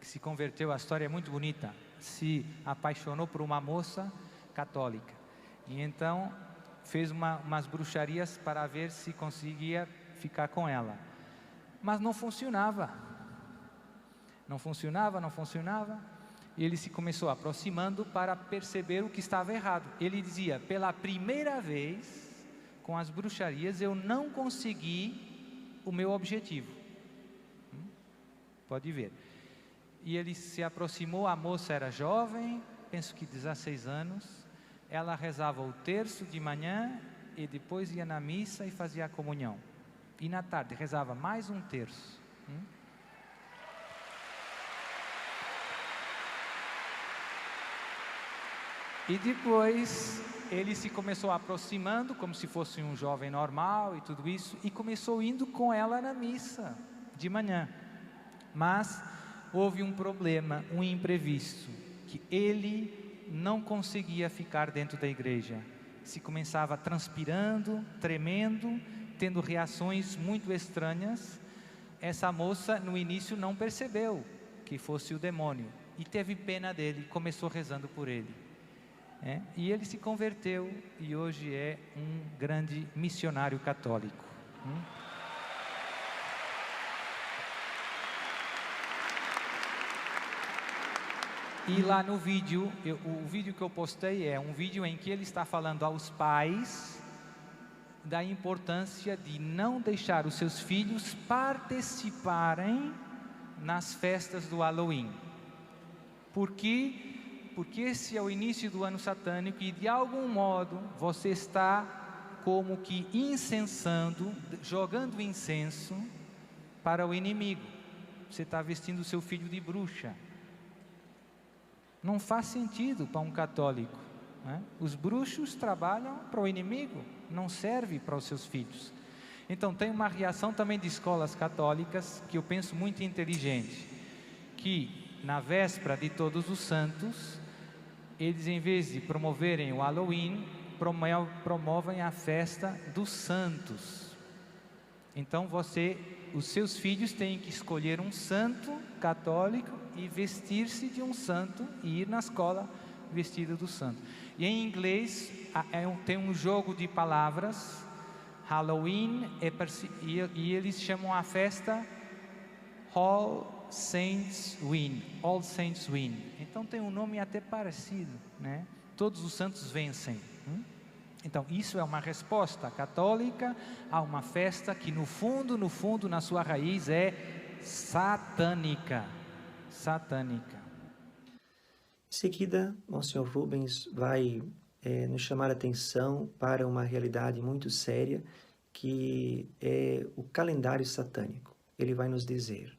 que se converteu. A história é muito bonita. Se apaixonou por uma moça católica. E então fez umas bruxarias para ver se conseguia ficar com ela. Mas não funcionava. Não funcionava. E ele se começou aproximando para perceber o que estava errado. Ele dizia: pela primeira vez, com as bruxarias, eu não consegui o meu objetivo. Pode ver. E ele se aproximou, a moça era jovem, penso que 16 anos. Ela rezava o terço de manhã e depois ia na missa e fazia a comunhão. E na tarde rezava mais um terço. E depois ele se começou aproximando como se fosse um jovem normal e tudo isso, e começou indo com ela na missa de manhã. Mas houve um problema, um imprevisto, que ele não conseguia ficar dentro da igreja. Se começava transpirando, tremendo, tendo reações muito estranhas. Essa moça no início não percebeu que fosse o demônio. e teve pena dele, começou rezando por ele. E ele se converteu e hoje é um grande missionário católico. E lá no vídeo, o vídeo que eu postei é um vídeo em que ele está falando aos pais da importância de não deixar os seus filhos participarem nas festas do Halloween. Por quê? Porque esse é o início do ano satânico e de algum modo você está como que incensando, jogando incenso para o inimigo. Você está vestindo o seu filho de bruxa. Não faz sentido para um católico, né? Os bruxos trabalham para o inimigo, não serve para os seus filhos. Então tem uma reação também de escolas católicas que eu penso muito inteligente, que na véspera de Todos os Santos, eles em vez de promoverem o Halloween, promovem a festa dos santos. Então os seus filhos têm que escolher um santo católico e vestir-se de um santo e ir na escola vestido do santo. E em inglês tem um jogo de palavras, Halloween, e eles chamam a festa All Saints Win. Então tem um nome até parecido, né? Todos os santos vencem. Então isso é uma resposta católica a uma festa que no fundo, na sua raiz é satânica.
Em seguida, Monsenhor Rubens vai nos chamar a atenção para uma realidade muito séria, que é o calendário satânico. Ele vai nos dizer: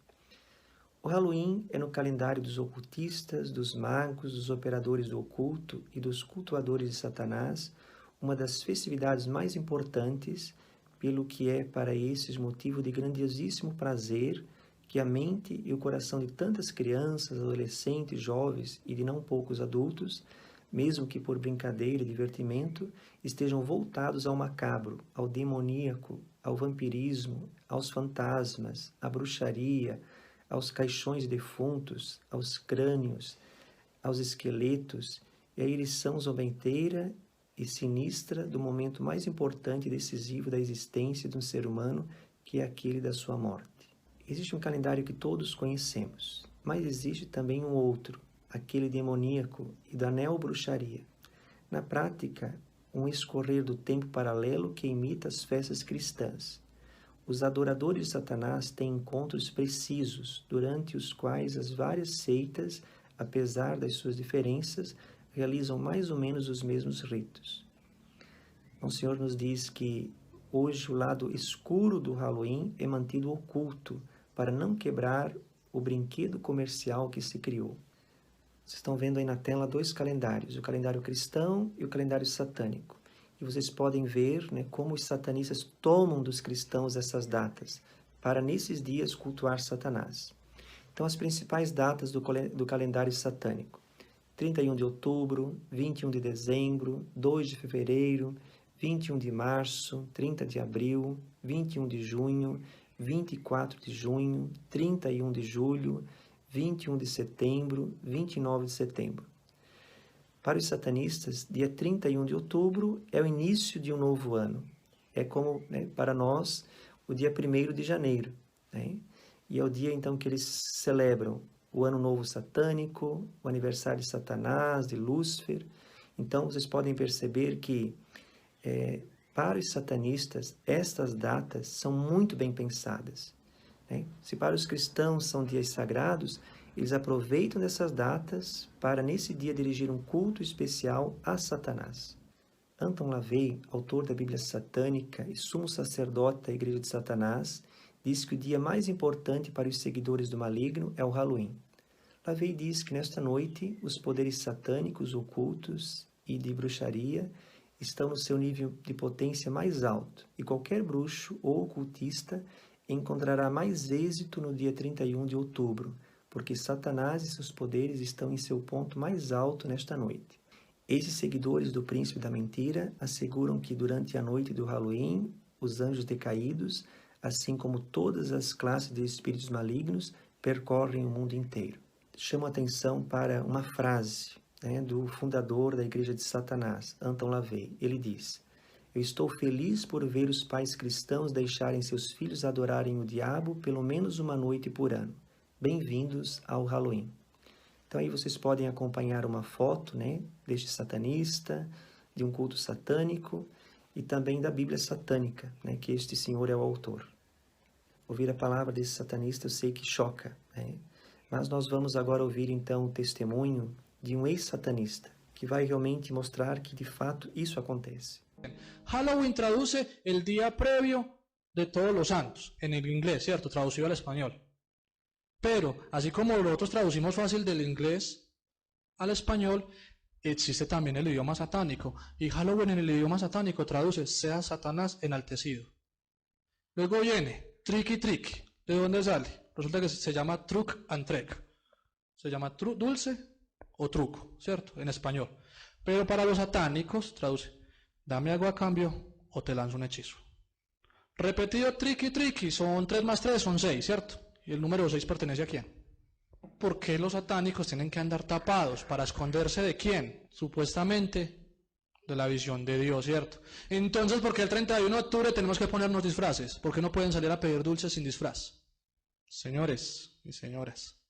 o Halloween é no calendário dos ocultistas, dos magos, dos operadores do oculto e dos cultuadores de Satanás, uma das festividades mais importantes, pelo que é para esses motivo de grandiosíssimo prazer que a mente e o coração de tantas crianças, adolescentes, jovens e de não poucos adultos, mesmo que por brincadeira e divertimento, estejam voltados ao macabro, ao demoníaco, ao vampirismo, aos fantasmas, à bruxaria, aos caixões de defuntos, aos crânios, aos esqueletos e à erição zombeteira e sinistra do momento mais importante e decisivo da existência de um ser humano, que é aquele da sua morte. Existe um calendário que todos conhecemos, mas existe também um outro, aquele demoníaco e da neobruxaria. Na prática, um escorrer do tempo paralelo que imita as festas cristãs. Os adoradores de Satanás têm encontros precisos, durante os quais as várias seitas, apesar das suas diferenças, realizam mais ou menos os mesmos ritos. O Senhor nos diz que hoje o lado escuro do Halloween é mantido oculto, para não quebrar o brinquedo comercial que se criou. Vocês estão vendo aí na tela dois calendários, o calendário cristão e o calendário satânico. E vocês podem ver, como os satanistas tomam dos cristãos essas datas, para nesses dias cultuar Satanás. Então, as principais datas do calendário satânico: 31 de outubro, 21 de dezembro, 2 de fevereiro, 21 de março, 30 de abril, 21 de junho, 24 de junho, 31 de julho, 21 de setembro, 29 de setembro. Para os satanistas, dia 31 de outubro é o início de um novo ano. É como, para nós, o dia 1º de janeiro. E é o dia, então, que eles celebram o Ano Novo Satânico, o aniversário de Satanás, de Lúcifer. Então, vocês podem perceber que, para os satanistas, estas datas são muito bem pensadas. Se para os cristãos são dias sagrados, eles aproveitam dessas datas para, nesse dia, dirigir um culto especial a Satanás. Anton LaVey, autor da Bíblia Satânica e sumo sacerdote da Igreja de Satanás, diz que o dia mais importante para os seguidores do maligno é o Halloween. LaVey diz que nesta noite os poderes satânicos, ocultos e de bruxaria estão no seu nível de potência mais alto, e qualquer bruxo ou ocultista encontrará mais êxito no dia 31 de outubro, porque Satanás e seus poderes estão em seu ponto mais alto nesta noite. Esses seguidores do príncipe da mentira asseguram que durante a noite do Halloween, os anjos decaídos, assim como todas as classes de espíritos malignos, percorrem o mundo inteiro. chamo a atenção para uma frase, né, do fundador da Igreja de Satanás, Anton LaVey. Ele diz: eu estou feliz por ver os pais cristãos deixarem seus filhos adorarem o diabo pelo menos uma noite por ano. Bem-vindos ao Halloween. Então aí vocês podem acompanhar uma foto, né, deste satanista, de um culto satânico e também da Bíblia satânica, né, que este senhor é o autor. Ouvir a palavra desse satanista eu sei que choca, né? Mas nós vamos agora ouvir então o testemunho de um ex-satanista, que vai realmente mostrar que de fato isso acontece.
Halloween traduce el día previo de Todos los Santos, en el inglés, ¿cierto? Traducido al español. Pero, así como nosotros traducimos fácil del inglés al español, existe también el idioma satánico. Y Halloween en el idioma satánico traduce sea Satanás enaltecido. Luego viene tricky tricky. ¿De dónde sale? Resulta que se llama truc and trek. Se llama dulce o truco, ¿cierto? En español. Pero para los satánicos traduce dame algo a cambio o te lanzo un hechizo. Repetido tricky tricky, son 3 más 3 son 6, ¿cierto? ¿Y el número 6 pertenece a quién? ¿Por qué los satánicos tienen que andar tapados? ¿Para esconderse de quién? Supuestamente de la visión de Dios, ¿cierto? Entonces, ¿por qué el 31 de octubre tenemos que ponernos disfraces? ¿Por qué no pueden salir a pedir dulces sin disfraz? Señores y señoras,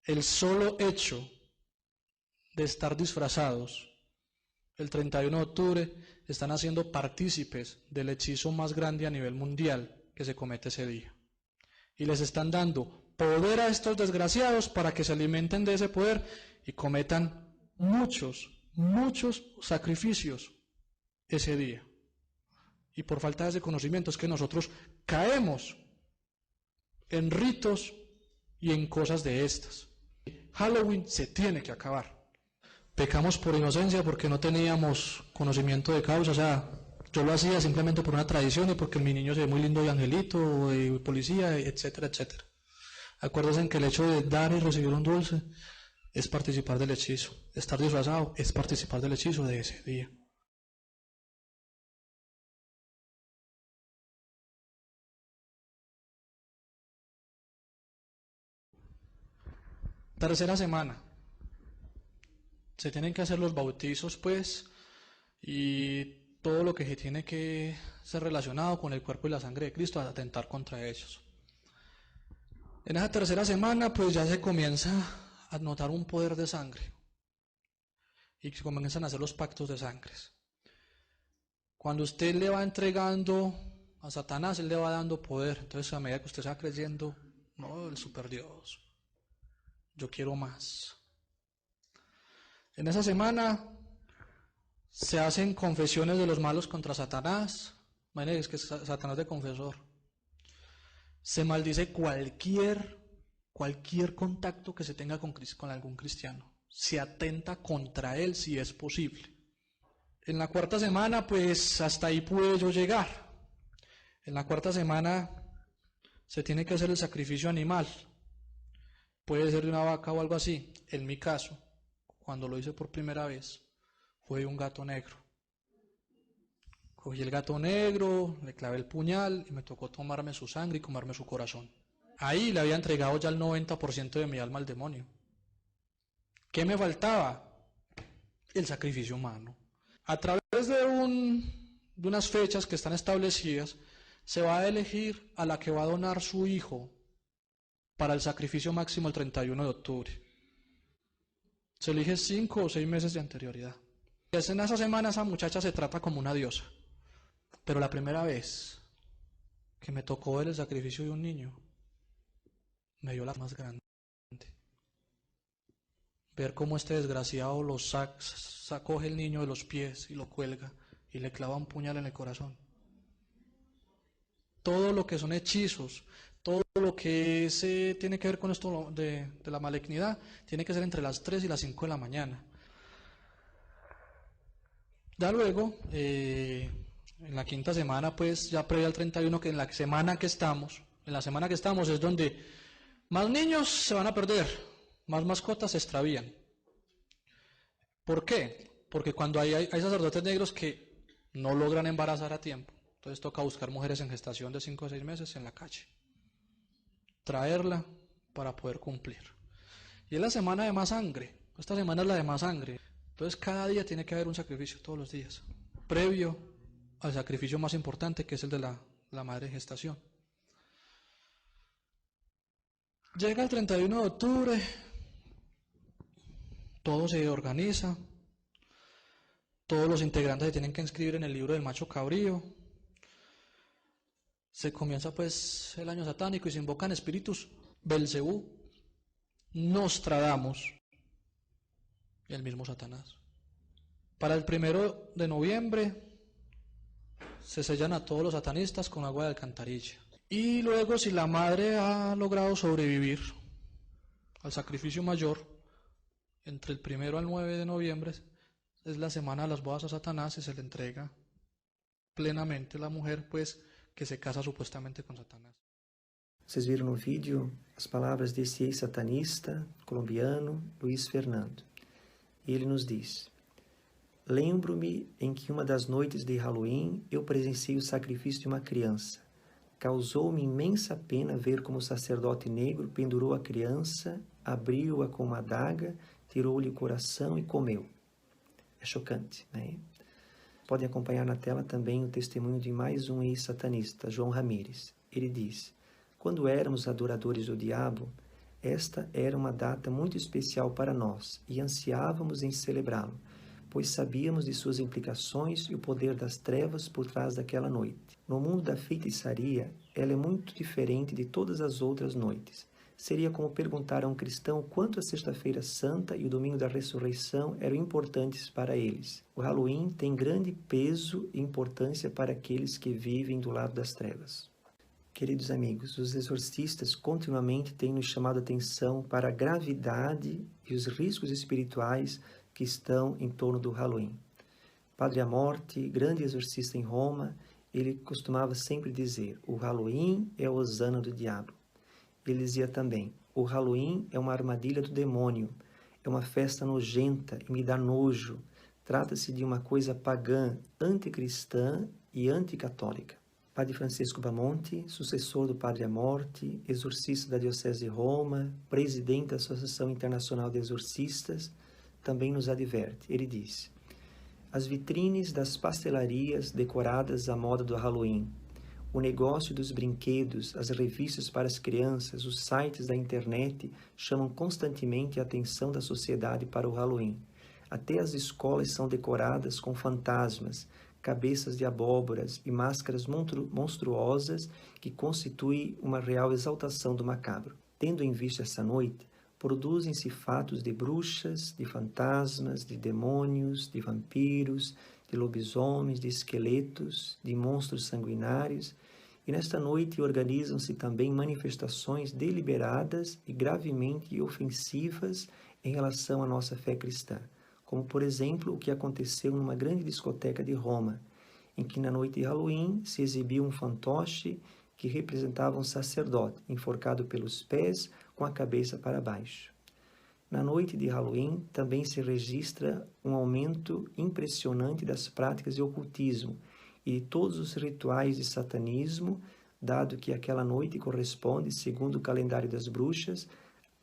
el solo hecho de estar disfrazados el 31 de octubre están haciendo partícipes del hechizo más grande a nivel mundial que se comete ese día. Y les están dando poder a estos desgraciados para que se alimenten de ese poder y cometan muchos sacrificios ese día. Y por falta de ese conocimiento es que nosotros caemos en ritos y en cosas de estas. Halloween se tiene que acabar. Pecamos por inocencia porque no teníamos conocimiento de causa, o sea, yo lo hacía simplemente por una tradición y porque mi niño se ve muy lindo de angelito, de policía, etcétera, etcétera. Acuérdense que el hecho de dar y recibir un dulce es participar del hechizo. Estar disfrazado es participar del hechizo de ese día. Tercera semana. Se tienen que hacer los bautizos, pues, y todo lo que se tiene que ser relacionado con el cuerpo y la sangre de Cristo, a atentar contra ellos. En esa tercera semana, pues ya se comienza a notar un poder de sangre y se comienzan a hacer los pactos de sangres. Cuando usted le va entregando a Satanás, él le va dando poder. Entonces, a medida que usted va creyendo, no, el super Dios, yo quiero más. En esa semana se hacen confesiones de los malos contra Satanás. Imagínense que Satanás de confesor. Se maldice cualquier contacto que se tenga con algún cristiano. Se atenta contra él si es posible. En la cuarta semana, pues hasta ahí pude yo llegar. En la cuarta semana se tiene que hacer el sacrificio animal. Puede ser de una vaca o algo así. En mi caso, cuando lo hice por primera vez, fue de un gato negro. Cogí el gato negro, le clavé el puñal y me tocó tomarme su sangre y comerme su corazón. Ahí le había entregado ya el 90% de mi alma al demonio. ¿Qué me faltaba? El sacrificio humano. A través de unas fechas que están establecidas, se va a elegir a la que va a donar su hijo para el sacrificio máximo el 31 de octubre. Se elige 5 o 6 meses de anterioridad. En esa semana esa muchacha se trata como una diosa. Pero la primera vez que me tocó ver el sacrificio de un niño, me dio la más grande. Ver cómo este desgraciado coge el niño de los pies y lo cuelga y le clava un puñal en el corazón. Todo lo que son hechizos, todo lo que tiene que ver con esto de la malignidad, tiene que ser entre las 3 y las 5 de la mañana. Ya luego, en la quinta semana, pues ya previa al 31, que en la semana que estamos es donde más niños se van a perder, más mascotas se extravían. ¿Por qué? Porque cuando hay sacerdotes negros que no logran embarazar a tiempo, entonces toca buscar mujeres en gestación de 5 o 6 meses en la calle, traerla para poder cumplir. Y es la semana de más sangre. Esta semana es la de más sangre. Entonces cada día tiene que haber un sacrificio, todos los días, previo al sacrificio más importante, que es el de la madre en gestación. Llega el 31 de octubre, todo se organiza, todos los integrantes se tienen que inscribir en el libro del macho cabrío. Se comienza pues el año satánico y se invocan espíritus Belcebú, Nostradamus y el mismo Satanás. Para el 1 de noviembre se sellan a todos los satanistas con agua de alcantarilla. Y luego, si la madre ha logrado sobrevivir al sacrificio mayor, entre el 1 al 9 de noviembre es la semana de las bodas a Satanás y se le entrega plenamente la mujer, pues, que se casa supuestamente con Satanás.
Vocês viram no vídeo as palavras desse ex-satanista colombiano, Luiz Fernando. E ele nos diz: lembro-me em que uma das noites de Halloween eu presenciei o sacrifício de uma criança. Causou-me imensa pena ver como o sacerdote negro pendurou a criança, abriu-a com uma adaga, tirou-lhe o coração e comeu. É chocante, né? Podem acompanhar na tela também o testemunho de mais um ex-satanista, João Ramírez. Ele diz: quando éramos adoradores do diabo, esta era uma data muito especial para nós e ansiávamos em celebrá-lo, pois sabíamos de suas implicações e o poder das trevas por trás daquela noite. No mundo da feitiçaria, ela é muito diferente de todas as outras noites. Seria como perguntar a um cristão quanto a Sexta-feira Santa e o Domingo da Ressurreição eram importantes para eles. O Halloween tem grande peso e importância para aqueles que vivem do lado das trevas. Queridos amigos, os exorcistas continuamente têm nos chamado a atenção para a gravidade e os riscos espirituais que estão em torno do Halloween. Padre Amorte, grande exorcista em Roma, ele costumava sempre dizer: o Halloween é a hosana do diabo. Ele dizia também: o Halloween é uma armadilha do demônio, é uma festa nojenta e me dá nojo. Trata-se de uma coisa pagã, anticristã e anticatólica. Padre Francisco Bamonte, sucessor do Padre Amorte, exorcista da Diocese de Roma, presidente da Associação Internacional de Exorcistas, também nos adverte. Ele diz: as vitrines das pastelarias decoradas à moda do Halloween, o negócio dos brinquedos, as revistas para as crianças, os sites da internet chamam constantemente a atenção da sociedade para o Halloween. Até as escolas são decoradas com fantasmas, cabeças de abóboras e máscaras monstruosas que constituem uma real exaltação do macabro. Tendo em vista essa noite, produzem-se fatos de bruxas, de fantasmas, de demônios, de vampiros, de lobisomens, de esqueletos, de monstros sanguinários, e nesta noite organizam-se também manifestações deliberadas e gravemente ofensivas em relação à nossa fé cristã, como, por exemplo, o que aconteceu numa grande discoteca de Roma, em que na noite de Halloween se exibiu um fantoche que representava um sacerdote enforcado pelos pés com a cabeça para baixo. Na noite de Halloween também se registra um aumento impressionante das práticas de ocultismo e de todos os rituais de satanismo, dado que aquela noite corresponde, segundo o calendário das bruxas,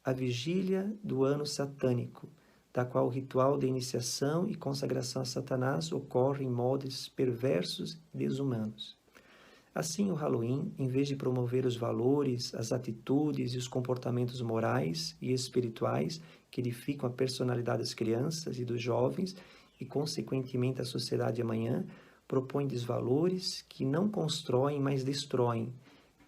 à vigília do ano satânico, da qual o ritual de iniciação e consagração a Satanás ocorre em modos perversos e desumanos. Assim, o Halloween, em vez de promover os valores, as atitudes e os comportamentos morais e espirituais que edificam a personalidade das crianças e dos jovens e, consequentemente, a sociedade de amanhã, propõe desvalores que não constroem, mas destroem,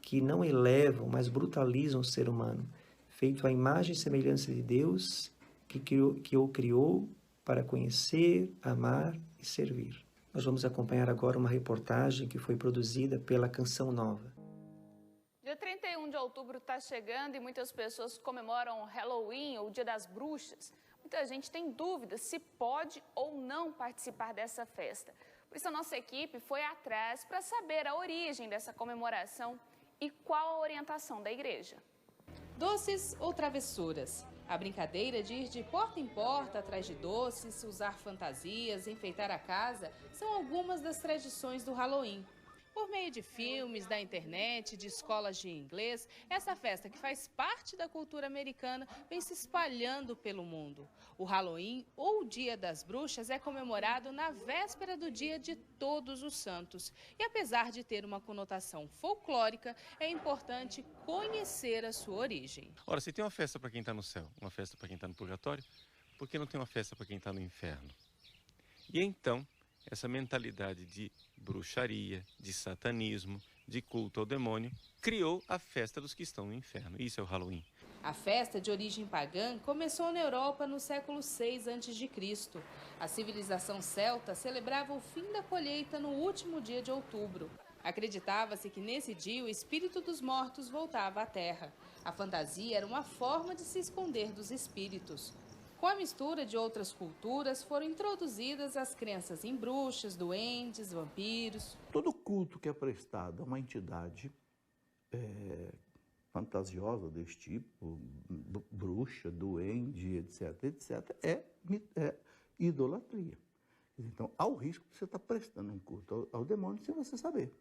que não elevam, mas brutalizam o ser humano, feito à imagem e semelhança de Deus, que o criou para conhecer, amar e servir. Nós vamos acompanhar agora uma reportagem que foi produzida pela Canção Nova.
Dia 31 de outubro está chegando e muitas pessoas comemoram o Halloween ou o Dia das Bruxas. Muita gente tem dúvidas se pode ou não participar dessa festa. Por isso a nossa equipe foi atrás para saber a origem dessa comemoração e qual a orientação da igreja.
Doces ou travessuras? A brincadeira de ir de porta em porta atrás de doces, usar fantasias, enfeitar a casa, são algumas das tradições do Halloween. Por meio de filmes, da internet, de escolas de inglês, essa festa que faz parte da cultura americana vem se espalhando pelo mundo. O Halloween, ou o Dia das Bruxas, é comemorado na véspera do Dia de Todos os Santos. E apesar de ter uma conotação folclórica, é importante conhecer a sua origem.
Ora, se tem uma festa para quem está no céu, uma festa para quem está no purgatório, por que não tem uma festa para quem está no inferno? E então, essa mentalidade de bruxaria, de satanismo, de culto ao demônio, criou a festa dos que estão no inferno. Isso é o Halloween.
A festa, de origem pagã, começou na Europa no século VI a.C. A civilização celta celebrava o fim da colheita no último dia de outubro. Acreditava-se que nesse dia o espírito dos mortos voltava à terra. A fantasia era uma forma de se esconder dos espíritos. Com a mistura de outras culturas, foram introduzidas as crenças em bruxas, duendes, vampiros.
Todo culto que é prestado a uma entidade fantasiosa desse tipo, bruxa, duende, etc., é idolatria. Então, há o risco de você estar prestando um culto ao demônio sem você saber.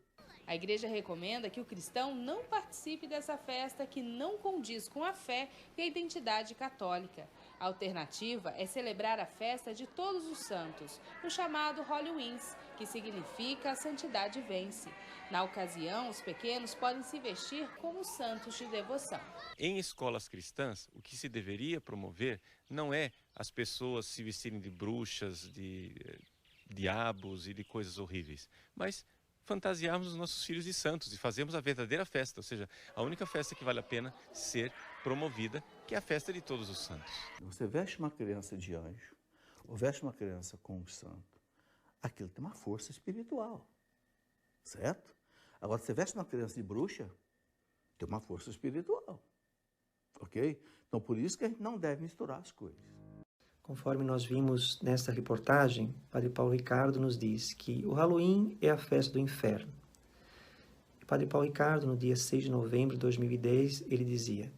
A igreja recomenda que o cristão não participe dessa festa que não condiz com a fé e a identidade católica. A alternativa é celebrar a festa de Todos os Santos, o chamado Halloween, que significa a santidade vence. Na ocasião, os pequenos podem se vestir como santos de devoção.
Em escolas cristãs, o que se deveria promover não é as pessoas se vestirem de bruxas, de diabos e de coisas horríveis, mas fantasiarmos os nossos filhos de santos e fazermos a verdadeira festa, ou seja, a única festa que vale a pena ser promovida, que é a festa de Todos os Santos.
Você veste uma criança de anjo, ou veste uma criança como santo, aquilo tem uma força espiritual, certo? Agora, você veste uma criança de bruxa, tem uma força espiritual, ok? Então, por isso que a gente não deve misturar as coisas.
Conforme nós vimos nesta reportagem, Padre Paulo Ricardo nos diz que o Halloween é a festa do inferno. E Padre Paulo Ricardo, no dia 6 de novembro de 2010, ele dizia: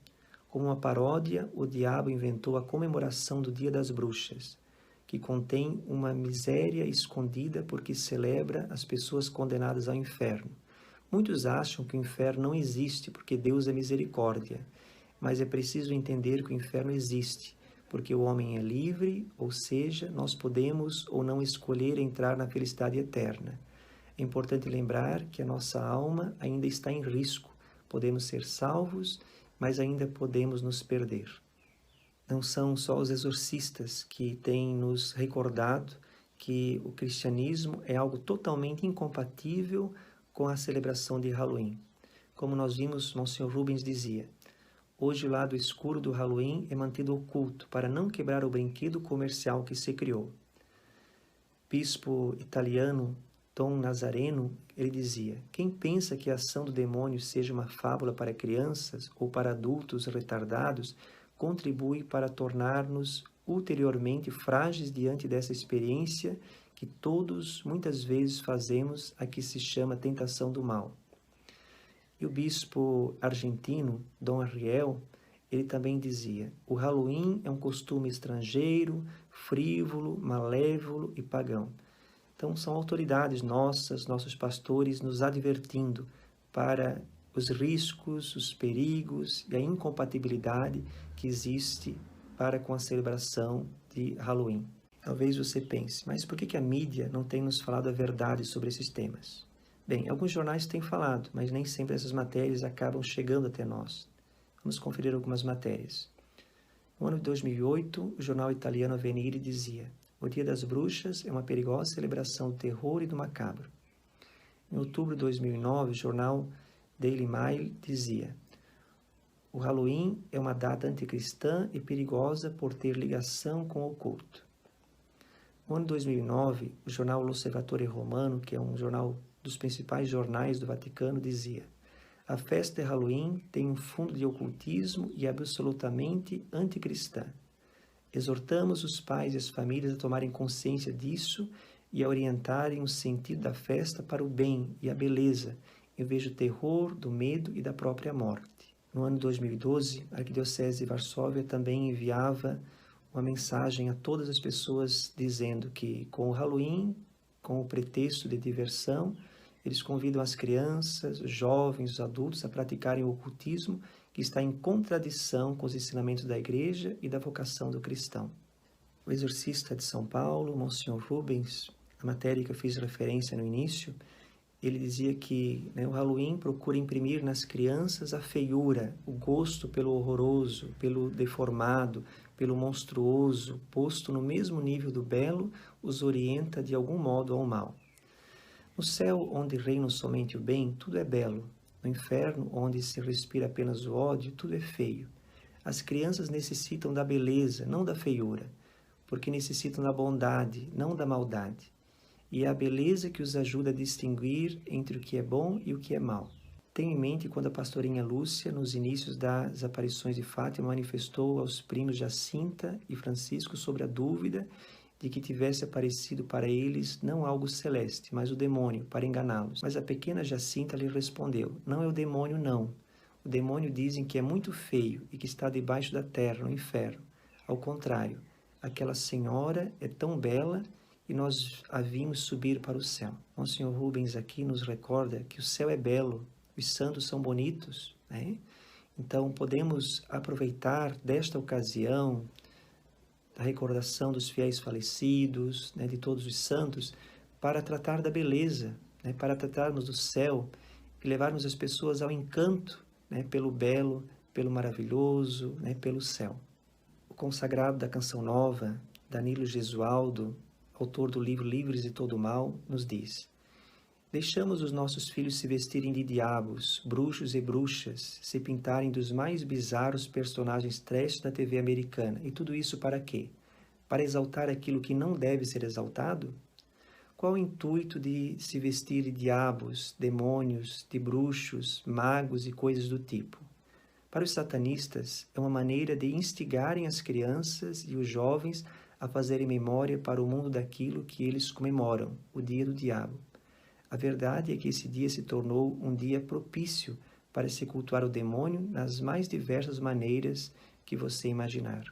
como uma paródia, o diabo inventou a comemoração do Dia das Bruxas, que contém uma miséria escondida porque celebra as pessoas condenadas ao inferno. Muitos acham que o inferno não existe porque Deus é misericórdia, mas é preciso entender que o inferno existe, porque o homem é livre, ou seja, nós podemos ou não escolher entrar na felicidade eterna. É importante lembrar que a nossa alma ainda está em risco. Podemos ser salvos, mas ainda podemos nos perder. Não são só os exorcistas que têm nos recordado que o cristianismo é algo totalmente incompatível com a celebração de Halloween. Como nós vimos, Monsenhor Rubens dizia: hoje o lado escuro do Halloween é mantido oculto para não quebrar o brinquedo comercial que se criou. Bispo italiano Dom Nazareno, ele dizia: quem pensa que a ação do demônio seja uma fábula para crianças ou para adultos retardados, contribui para tornar-nos ulteriormente frágeis diante dessa experiência que todos muitas vezes fazemos, a que se chama tentação do mal. E o bispo argentino, Dom Ariel, ele também dizia: o Halloween é um costume estrangeiro, frívolo, malévolo e pagão. Então são autoridades nossas, nossos pastores, nos advertindo para os riscos, os perigos e a incompatibilidade que existe para com a celebração de Halloween. Talvez você pense: mas por que a mídia não tem nos falado a verdade sobre esses temas? Bem, alguns jornais têm falado, mas nem sempre essas matérias acabam chegando até nós. Vamos conferir algumas matérias. No ano de 2008, o jornal italiano Avvenire dizia: o Dia das Bruxas é uma perigosa celebração do terror e do macabro. Em outubro de 2009, o jornal Daily Mail dizia: o Halloween é uma data anticristã e perigosa por ter ligação com o oculto. No ano de 2009, o jornal L'Osservatore Romano, que é um jornal dos principais jornais do Vaticano, dizia: a festa de Halloween tem um fundo de ocultismo e é absolutamente anticristã. Exortamos os pais e as famílias a tomarem consciência disso e a orientarem o sentido da festa para o bem e a beleza, em vez do terror, do medo e da própria morte. No ano de 2012, a Arquidiocese de Varsóvia também enviava uma mensagem a todas as pessoas dizendo que com o Halloween, com o pretexto de diversão, Eles convidam as crianças, os jovens, os adultos a praticarem o ocultismo, que está em contradição com os ensinamentos da Igreja e da vocação do cristão. O exorcista de São Paulo, Monsenhor Rubens, a matéria que eu fiz referência no início, ele dizia que o Halloween procura imprimir nas crianças a feiura, o gosto pelo horroroso, pelo deformado, pelo monstruoso, posto no mesmo nível do belo, os orienta de algum modo ao mal. No céu, onde reina somente o bem, tudo é belo. No inferno, onde se respira apenas o ódio, tudo é feio. As crianças necessitam da beleza, não da feiura, porque necessitam da bondade, não da maldade. E é a beleza que os ajuda a distinguir entre o que é bom e o que é mal. Tenho em mente quando a pastorinha Lúcia, nos inícios das aparições de Fátima, manifestou aos primos Jacinta e Francisco sobre a dúvida de que tivesse aparecido para eles não algo celeste, mas o demônio, para enganá-los. Mas a pequena Jacinta lhe respondeu: não é o demônio, não. O demônio dizem que é muito feio e que está debaixo da terra, no inferno. Ao contrário, aquela senhora é tão bela e nós a vimos subir para o céu. Monsenhor Rubens aqui nos recorda que o céu é belo, os santos são bonitos, né? Então podemos aproveitar desta ocasião, da recordação dos fiéis falecidos, de todos os santos, para tratar da beleza, para tratarmos do céu e levarmos as pessoas ao encanto, pelo belo, pelo maravilhoso, pelo céu. O consagrado da Canção Nova, Danilo Gesualdo, autor do livro Livres de Todo Mal, nos diz: deixamos os nossos filhos se vestirem de diabos, bruxos e bruxas, se pintarem dos mais bizarros personagens trash da TV americana. E tudo isso para quê? Para exaltar aquilo que não deve ser exaltado? Qual o intuito de se vestir de diabos, demônios, de bruxos, magos e coisas do tipo? Para os satanistas, é uma maneira de instigarem as crianças e os jovens a fazerem memória para o mundo daquilo que eles comemoram, o dia do diabo. A verdade é que esse dia se tornou um dia propício para se cultuar o demônio nas mais diversas maneiras que você imaginar.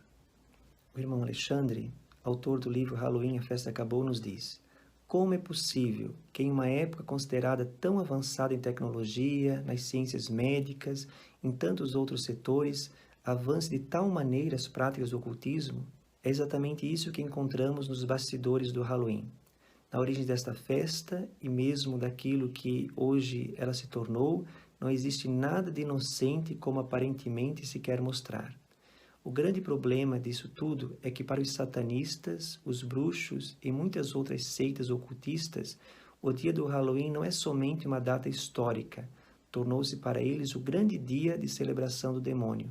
O irmão Alexandre, autor do livro Halloween, a Festa Acabou, nos diz: como é possível que em uma época considerada tão avançada em tecnologia, nas ciências médicas, em tantos outros setores, avance de tal maneira as práticas do ocultismo? É exatamente isso que encontramos nos bastidores do Halloween. Na origem desta festa e mesmo daquilo que hoje ela se tornou, não existe nada de inocente como aparentemente se quer mostrar. O grande problema disso tudo é que para os satanistas, os bruxos e muitas outras seitas ocultistas, o dia do Halloween não é somente uma data histórica, tornou-se para eles o grande dia de celebração do demônio.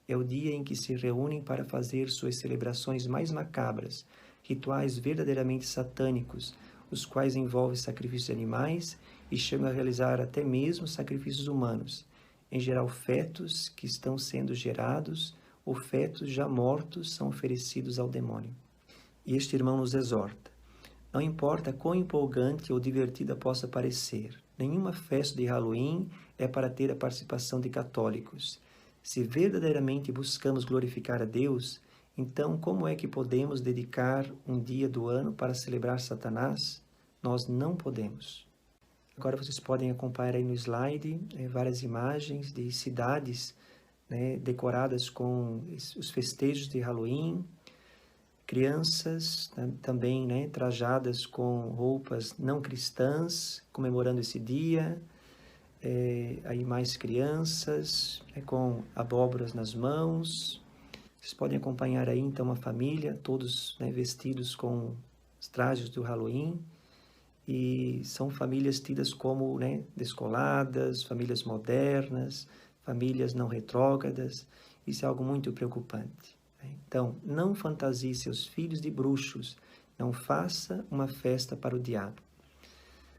É o dia em que se reúnem para fazer suas celebrações mais macabras, rituais verdadeiramente satânicos, os quais envolvem sacrifícios de animais e chegam a realizar até mesmo sacrifícios humanos, em geral fetos que estão sendo gerados ou fetos já mortos são oferecidos ao demônio. E este irmão nos exorta: não importa quão empolgante ou divertida possa parecer, nenhuma festa de Halloween é para ter a participação de católicos. Se verdadeiramente buscamos glorificar a Deus, então como é que podemos dedicar um dia do ano para celebrar Satanás? Nós não podemos. Agora vocês podem acompanhar aí no slide várias imagens de cidades decoradas com os festejos de Halloween, crianças também trajadas com roupas não cristãs, comemorando esse dia, aí mais crianças com abóboras nas mãos. Vocês podem acompanhar aí então uma família, todos vestidos com os trajes do Halloween, e são famílias tidas como descoladas, famílias modernas, famílias não retrógradas. Isso é algo muito preocupante. Então, não fantasie seus filhos de bruxos, não faça uma festa para o diabo.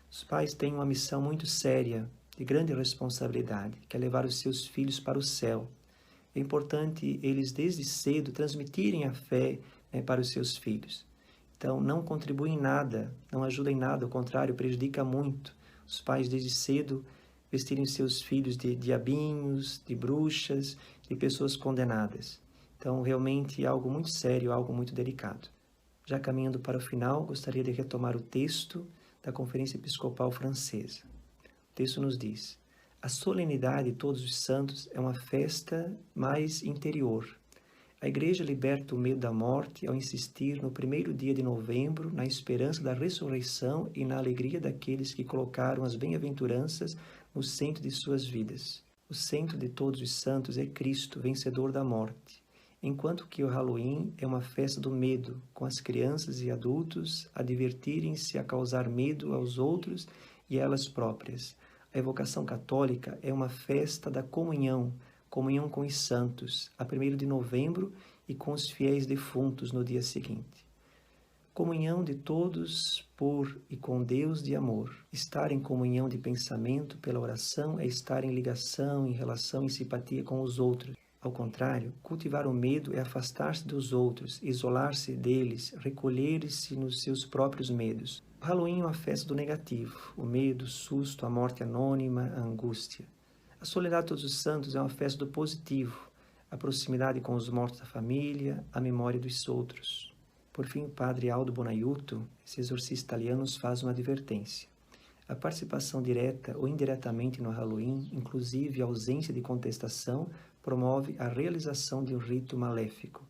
Os pais têm uma missão muito séria, de grande responsabilidade, que é levar os seus filhos para o céu. É importante eles, desde cedo, transmitirem a fé para os seus filhos. Então, não contribuem em nada, não ajudam em nada, ao contrário, prejudica muito. Os pais, desde cedo, vestirem seus filhos de diabinhos, de bruxas, de pessoas condenadas. Então, realmente, é algo muito sério, algo muito delicado. Já caminhando para o final, gostaria de retomar o texto da Conferência Episcopal Francesa. texto nos diz: a solenidade de Todos os Santos é uma festa mais interior. A Igreja liberta o medo da morte ao insistir no primeiro dia de novembro, na esperança da ressurreição e na alegria daqueles que colocaram as bem-aventuranças no centro de suas vidas. O centro de Todos os Santos é Cristo, vencedor da morte, enquanto que o Halloween é uma festa do medo, com as crianças e adultos a divertirem-se, a causar medo aos outros e a elas próprias. A evocação católica é uma festa da comunhão com os santos, a 1º de novembro, e com os fiéis defuntos no dia seguinte. Comunhão de todos por e com Deus de amor. Estar em comunhão de pensamento pela oração é estar em ligação, em relação, em simpatia com os outros. Ao contrário, cultivar o medo é afastar-se dos outros, isolar-se deles, recolher-se nos seus próprios medos. O Halloween é uma festa do negativo, o medo, o susto, a morte anônima, a angústia. A solenidade de Todos os Santos é uma festa do positivo, a proximidade com os mortos da família, a memória dos outros. Por fim, o padre Aldo Bonaiuto, esse exorcista italiano, nos faz uma advertência. A participação direta ou indiretamente no Halloween, inclusive a ausência de contestação, promove a realização de um rito maléfico.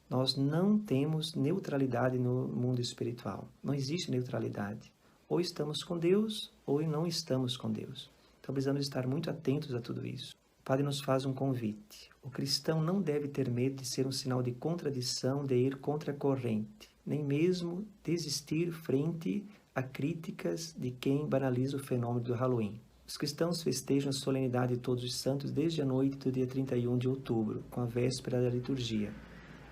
Nós não temos neutralidade no mundo espiritual. Não existe neutralidade. Ou estamos com Deus, ou não estamos com Deus. Então precisamos estar muito atentos a tudo isso. O Padre nos faz um convite. O cristão não deve ter medo de ser um sinal de contradição, de ir contra a corrente, nem mesmo desistir frente a críticas de quem banaliza o fenômeno do Halloween. Os cristãos festejam a solenidade de Todos os Santos desde a noite do dia 31 de outubro, com a véspera da liturgia.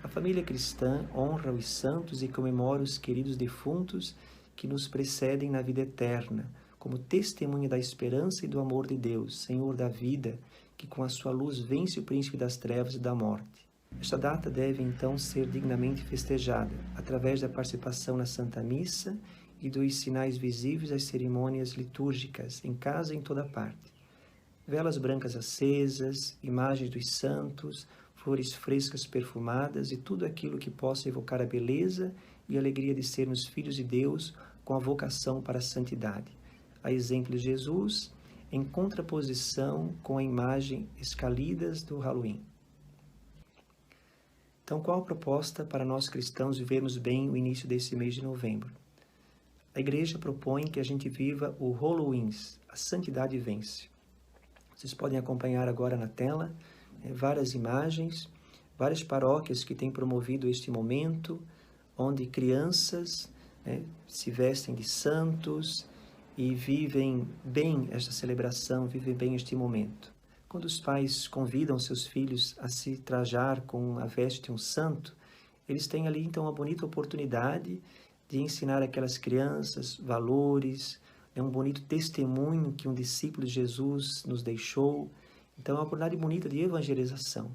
A família cristã honra os santos e comemora os queridos defuntos que nos precedem na vida eterna, como testemunha da esperança e do amor de Deus, Senhor da vida, que com a sua luz vence o príncipe das trevas e da morte. Esta data deve, então, ser dignamente festejada, através da participação na Santa Missa e dos sinais visíveis das cerimônias litúrgicas, em casa e em toda parte. Velas brancas acesas, imagens dos santos, flores frescas perfumadas e tudo aquilo que possa evocar a beleza e a alegria de sermos filhos de Deus com a vocação para a santidade. A exemplo de Jesus, em contraposição com a imagem escalidas do Halloween. Então, qual a proposta para nós cristãos vivermos bem o início desse mês de novembro? A Igreja propõe que a gente viva o Halloween, a santidade vence. Vocês podem acompanhar agora na tela várias imagens, várias paróquias que têm promovido este momento, onde crianças se vestem de santos e vivem bem esta celebração, vivem bem este momento. Quando os pais convidam seus filhos a se trajar com a veste de um santo, eles têm ali então uma bonita oportunidade de ensinar aquelas crianças valores, um bonito testemunho que um discípulo de Jesus nos deixou. Então é uma oportunidade bonita de evangelização.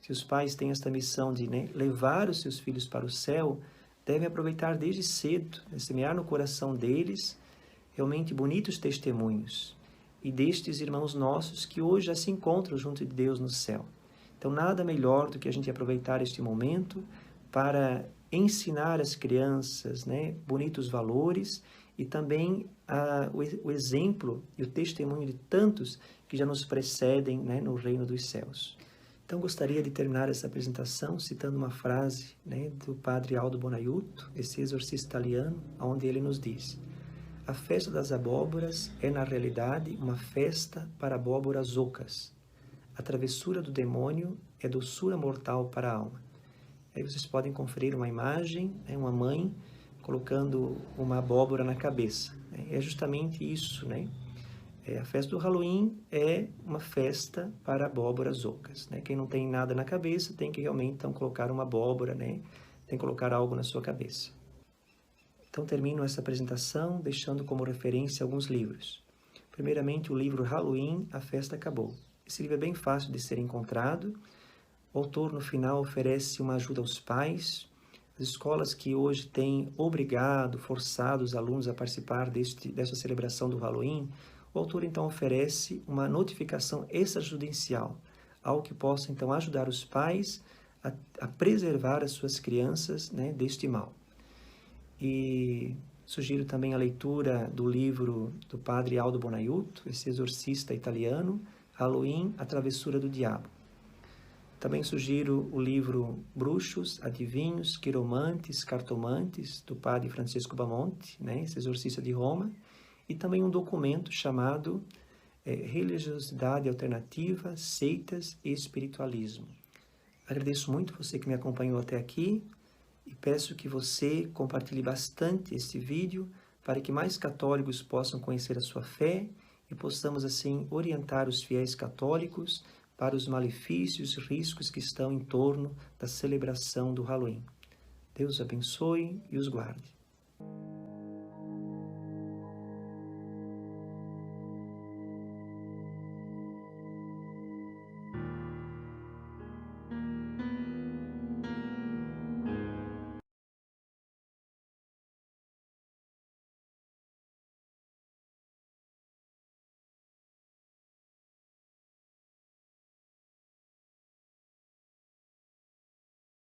Se os pais têm esta missão de levar os seus filhos para o céu, devem aproveitar desde cedo, semear no coração deles realmente bonitos testemunhos e destes irmãos nossos que hoje já se encontram junto de Deus no céu. Então nada melhor do que a gente aproveitar este momento para ensinar às crianças bonitos valores e também o exemplo e o testemunho de tantos que já nos precedem no reino dos céus. Então gostaria de terminar essa apresentação citando uma frase do padre Aldo Bonaiuto, esse exorcista italiano, onde ele nos diz: a festa das abóboras é, na realidade, uma festa para abóboras ocas. A travessura do demônio é doçura mortal para a alma. Aí vocês podem conferir uma imagem, uma mãe colocando uma abóbora na cabeça. É justamente isso, A festa do Halloween é uma festa para abóboras ocas. Quem não tem nada na cabeça tem que realmente então colocar uma abóbora, tem que colocar algo na sua cabeça. Então, termino essa apresentação deixando como referência alguns livros. Primeiramente, o livro Halloween, A Festa Acabou. Esse livro é bem fácil de ser encontrado. O autor, no final, oferece uma ajuda aos pais. As escolas que hoje têm forçado os alunos a participar dessa celebração do Halloween, o autor, então, oferece uma notificação extrajudicial, algo que possa, então, ajudar os pais a preservar as suas crianças deste mal. E Sugiro também a leitura do livro do padre Aldo Bonaiuto, esse exorcista italiano, Halloween, A Travessura do Diabo. Também sugiro o livro Bruxos, Adivinhos, Quiromantes, Cartomantes, do padre Francisco Bamonte, esse exorcista de Roma, e também um documento chamado Religiosidade Alternativa, Seitas e Espiritualismo. Agradeço muito você que me acompanhou até aqui e peço que você compartilhe bastante este vídeo para que mais católicos possam conhecer a sua fé e possamos assim orientar os fiéis católicos para os malefícios e riscos que estão em torno da celebração do Halloween. Deus abençoe e os guarde.